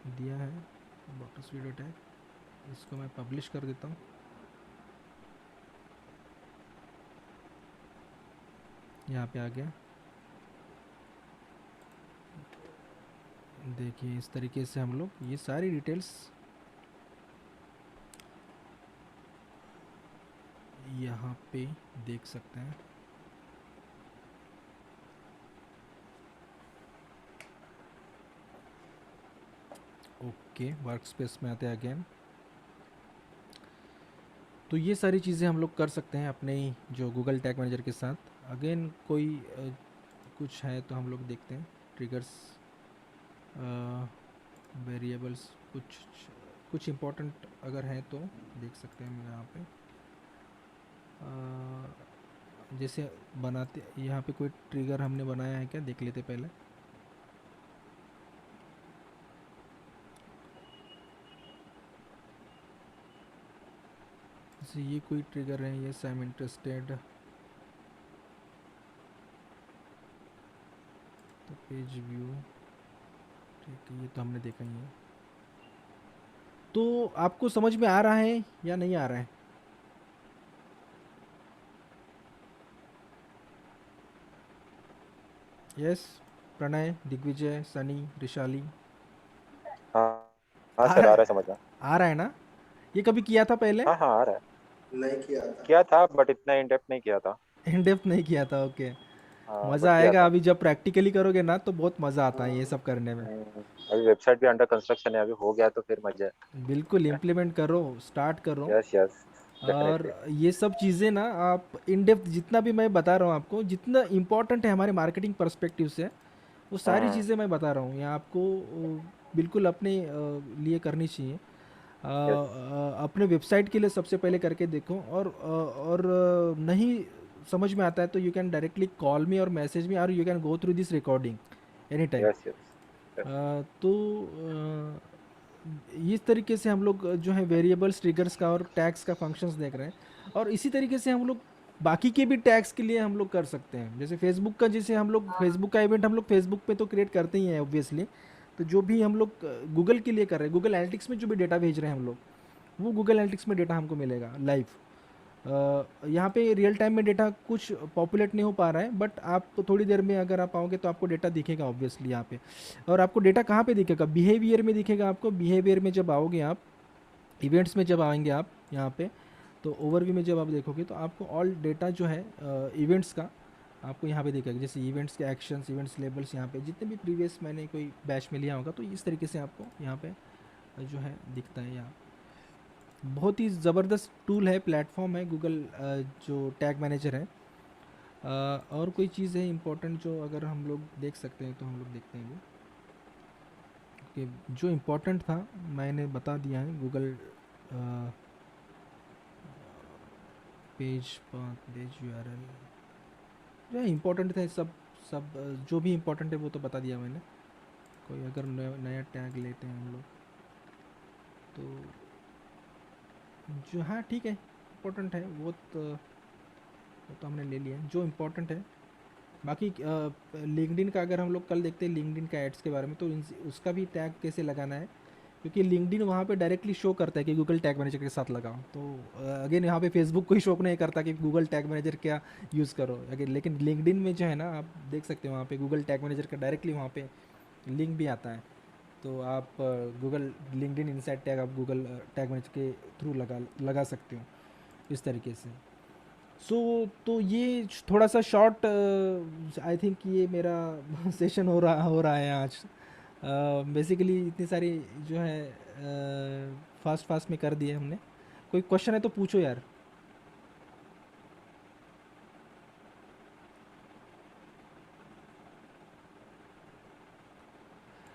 दिया है अबाउट अस वीडियो टैग, इसको मैं पब्लिश कर देता हूँ। यहाँ पे आ गया, देखिए इस तरीके से हम लोग ये सारी डिटेल्स यहाँ पे देख सकते हैं। ओके, वर्क स्पेस में आते हैं अगेन, तो ये सारी चीज़ें हम लोग कर सकते हैं अपने जो गूगल टैग मैनेजर के साथ। अगेन कोई कुछ है तो हम लोग देखते हैं, ट्रिगर्स, वेरिएबल्स, कुछ इम्पोर्टेंट अगर हैं तो देख सकते हैं हम यहाँ पे। जैसे बनाते, यहाँ पे कोई ट्रिगर हमने बनाया है क्या, देख लेते पहले। जैसे ये कोई ट्रिगर है, ये आई एम इंटरेस्टेड, तो पेज व्यू, ठीक है, ये तो हमने देखा ही है। तो आपको समझ में आ रहा है या नहीं आ रहा है? यस, प्रणय, दिग्विजय, सनी, रिशाली,
हाँ हाँ
आ
सर,
रहा
आ
है?
रहा है समझ में।
आ रहा है ना? ये कभी किया था पहले?
हाँ हाँ आ रहा है।
नहीं किया था।
किया था बट इतना इन डेप्थ नहीं किया था।
इन डेप्थ नहीं किया था, ओके।
हाँ,
मज़ा
बढ़िया
आएगा,
था।
अभी जब प्रैक्टिकली करोगे ना तो बहुत मज़ा आता है ये
हम्म,
सब करने में।
अभी वेबसाइट भी अंडर कंस्ट्रक्शन है, अभी हो गया तो फिर मजा
बिल्कुल इम्प्लीमेंट करो, स्टार्ट करो।
है। यस यस,
और
डेफिनेटली।
ये सब चीज़ें ना आप इन डेप्थ जितना भी मैं बता रहा हूँ आपको, जितना इम्पोर्टेंट है हमारे मार्केटिंग पर्सपेक्टिव से, वो सारी
हम्म।
चीज़ें मैं बता रहा हूँ, ये आपको बिल्कुल अपने लिए करनी चाहिए।
यस।
अपने वेबसाइट के लिए सबसे पहले करके देखो, और नहीं समझ में आता है तो यू कैन डायरेक्टली कॉल मी और मैसेज मी, और you can go through this recording any time.
Yes yes yes.
तो इस तरीके से हम लोग जो है वेरिएबल्स ट्रिगर्स का और टैग्स का फंक्शंस देख रहे हैं, और इसी तरीके से हम लोग बाकी के भी टैग्स के लिए हम लोग कर सकते हैं। जैसे फेसबुक का, जैसे हम लोग फेसबुक का इवेंट हम लोग फेसबुक पे तो क्रिएट करते ही हैं ऑब्वियसली। तो जो भी हम लोग गूगल के लिए कर रहे हैं, गूगल एनालिटिक्स में जो भी डेटा भेज रहे हैं हम लोग, वो गूगल एनालिटिक्स में डेटा हमको मिलेगा लाइव। यहाँ पे रियल टाइम में डेटा कुछ पॉपुलेट नहीं हो पा रहा है, बट आप थोड़ी देर में अगर आप आओगे तो आपको डेटा दिखेगा ऑब्वियसली यहाँ पे। और आपको डेटा कहाँ पे दिखेगा? बिहेवियर में दिखेगा आपको। बिहेवियर में जब आओगे आप, इवेंट्स में जब आएंगे आप यहाँ पे, तो ओवरव्यू में जब आप देखोगे तो आपको ऑल डेटा जो है इवेंट्स का आपको यहाँ पे दिखेगा। जैसे इवेंट्स के एक्शंस, इवेंट्स लेबल्स, यहाँ पे जितने भी प्रीवियस मैंने कोई बैच में लिया होगा तो इस तरीके से आपको यहाँ पे जो है दिखता है यहाँ। बहुत ही ज़बरदस्त टूल है, प्लेटफॉर्म है गूगल जो टैग मैनेजर है। और कोई चीज़ है इम्पोर्टेंट जो अगर हम लोग देख सकते हैं तो हम लोग देखते हैं वो, कि जो इम्पोर्टेंट था मैंने बता दिया है। Google page path, page URL जो इम्पोर्टेंट थे सब, सब जो भी इम्पोर्टेंट है वो तो बता दिया मैंने। कोई अगर नया टैग लेते हैं हम लोग तो जो, हाँ ठीक है, इम्पोर्टेंट है वो तो हमने ले लिया है जो इम्पोर्टेंट है। बाकी लिंक्डइन का अगर हम लोग कल देखते हैं लिंक्डइन का एड्स के बारे में, तो उसका भी टैग कैसे लगाना है, क्योंकि लिंक्डइन वहाँ पे डायरेक्टली शो करता है कि गूगल टैग मैनेजर के साथ लगाओ। तो अगेन यहाँ पे फेसबुक कोई शो नहीं करता कि गूगल टैग मैनेजर क्या यूज़ करो अगेन, लेकिन लिंक्डइन में जो है ना आप देख सकते हो वहाँ पे गूगल टैग मैनेजर का डायरेक्टली वहाँ पे लिंक भी आता है। तो आप गूगल लिंक्डइन इनसाइड टैग आप गूगल टैग मैनेजर के थ्रू लगा लगा सकते हो इस तरीके से। सो तो ये थोड़ा सा शॉर्ट, आई थिंक ये मेरा सेशन हो रहा है आज। बेसिकली इतनी सारी जो है फास्ट फास्ट में कर दिए हमने। कोई क्वेश्चन है तो पूछो यार।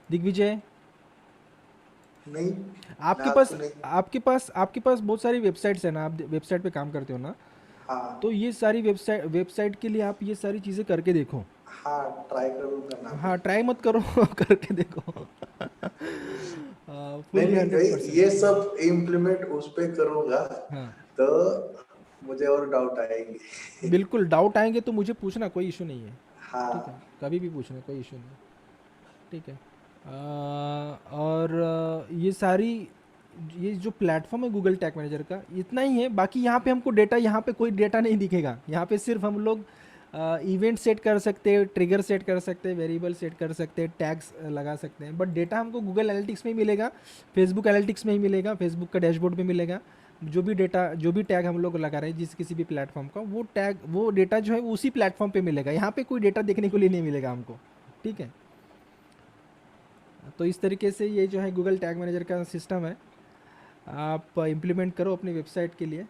दिग्विजय,
नहीं,
आपके
फिलहाल
पास
तो नहीं।
आपके पास बहुत सारी वेबसाइट्स हैं ना, आप वेबसाइट पे काम करते हो ना, तो
हाँ
ये सारी वेबसाइट के लिए आप ये सारी चीज़ें करके देखो।
हाँ, ट्राई करूंगा ना
हाँ
अभी।
ट्राई मत करो करके देखो।
नहीं
फुल्ली
नहीं
हंड्रेड
भाई,
परसेंट
ये सब इम्प्लीमेंट उस पे करूंगा
हाँ
तो मुझे और डाउट आएंगे।
बिल्कुल, डाउट आएंगे तो मुझे पूछना, कोई इशू नहीं है। ठीक है,
हाँ।
कभी भी पूछना, कोई इशू नहीं। ठीक है। और ये सारी, ये जो प्लेटफॉर्म है गूगल टैग मैनेजर का इतना ही है। बाकी यहाँ पे हमको डेटा, यहाँ पे कोई डेटा नहीं दिखेगा। यहाँ पे सिर्फ हम लोग इवेंट सेट कर सकते हैं, ट्रिगर सेट कर सकते हैं, वेरिएबल सेट कर सकते हैं, टैग्स लगा सकते हैं, बट डेटा हमको गूगल एनालिटिक्स में ही मिलेगा, फेसबुक एनालिटिक्स में ही मिलेगा, फेसबुक का डैशबोर्ड में मिलेगा। जो भी डेटा, जो भी टैग हम लोग लगा रहे हैं जिस किसी भी प्लेटफॉर्म का, वो टैग, वो डेटा जो है वो उसी प्लेटफॉर्म पे मिलेगा। यहाँ पे कोई डेटा देखने को लिए नहीं मिलेगा हमको। ठीक है। तो इस तरीके से ये जो है गूगल टैग मैनेजर का सिस्टम है, आप इम्प्लीमेंट करो अपनी वेबसाइट के लिए।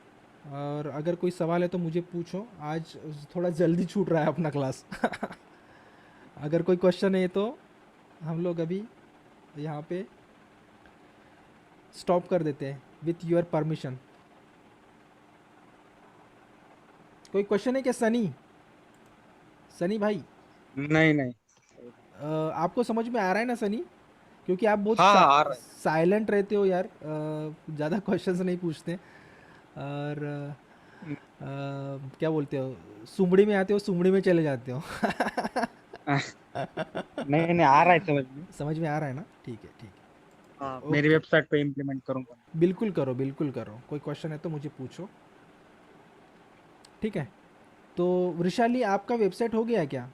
और अगर कोई सवाल है तो मुझे पूछो, आज थोड़ा जल्दी छूट रहा है अपना क्लास। अगर कोई क्वेश्चन है तो हम लोग अभी यहाँ पे स्टॉप कर देते हैं विथ योर परमिशन। कोई क्वेश्चन है क्या सनी? सनी भाई,
नहीं नहीं।
आपको समझ में आ रहा है ना सनी? क्योंकि आप बहुत
हाँ हाँ, आ रहा है।
साइलेंट रहते हो यार, ज़्यादा क्वेश्चंस नहीं पूछते। और क्या बोलते हो, सुमड़ी में आते हो, सुमड़ी में चले जाते हो।
नहीं नहीं, आ रहा है समझ में।
समझ में आ रहा है ना? ठीक है, ठीक
हाँ,
है,
मेरी
ओके।
वेबसाइट पे इम्प्लीमेंट करूंगा।
बिल्कुल करो, बिल्कुल करो। कोई क्वेश्चन है तो मुझे पूछो। ठीक है। तो वृशाली, आपका वेबसाइट हो गया है क्या?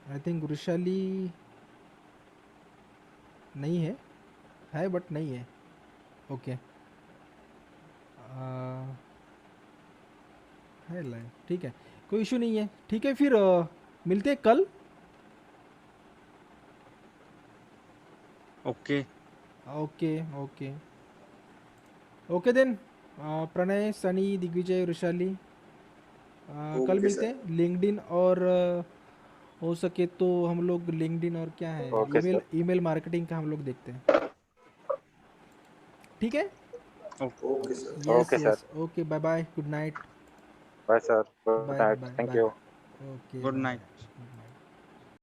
आई थिंक वृशाली नहीं है, है बट नहीं है। ओके है लाइन, ठीक है, कोई इशू नहीं है, ठीक है फिर मिलते हैं कल।
Okay
okay okay okay then, Pranay, Sunny, Digvijay, Vrushali, कल
ओके
मिलते
सर।
हैं। लिंक्डइन और हो सके तो हम लोग लिंक्डइन और क्या है,
okay
email
sir.
Email marketing का हम लोग देखते हैं, ठीक है।
Okay sir.
Yes
okay sir.
Yes, okay, bye bye, good night.
Bye sir, good
bye
night,
bye
thank
bye.
You.
Okay
good
bye
night.
Bye.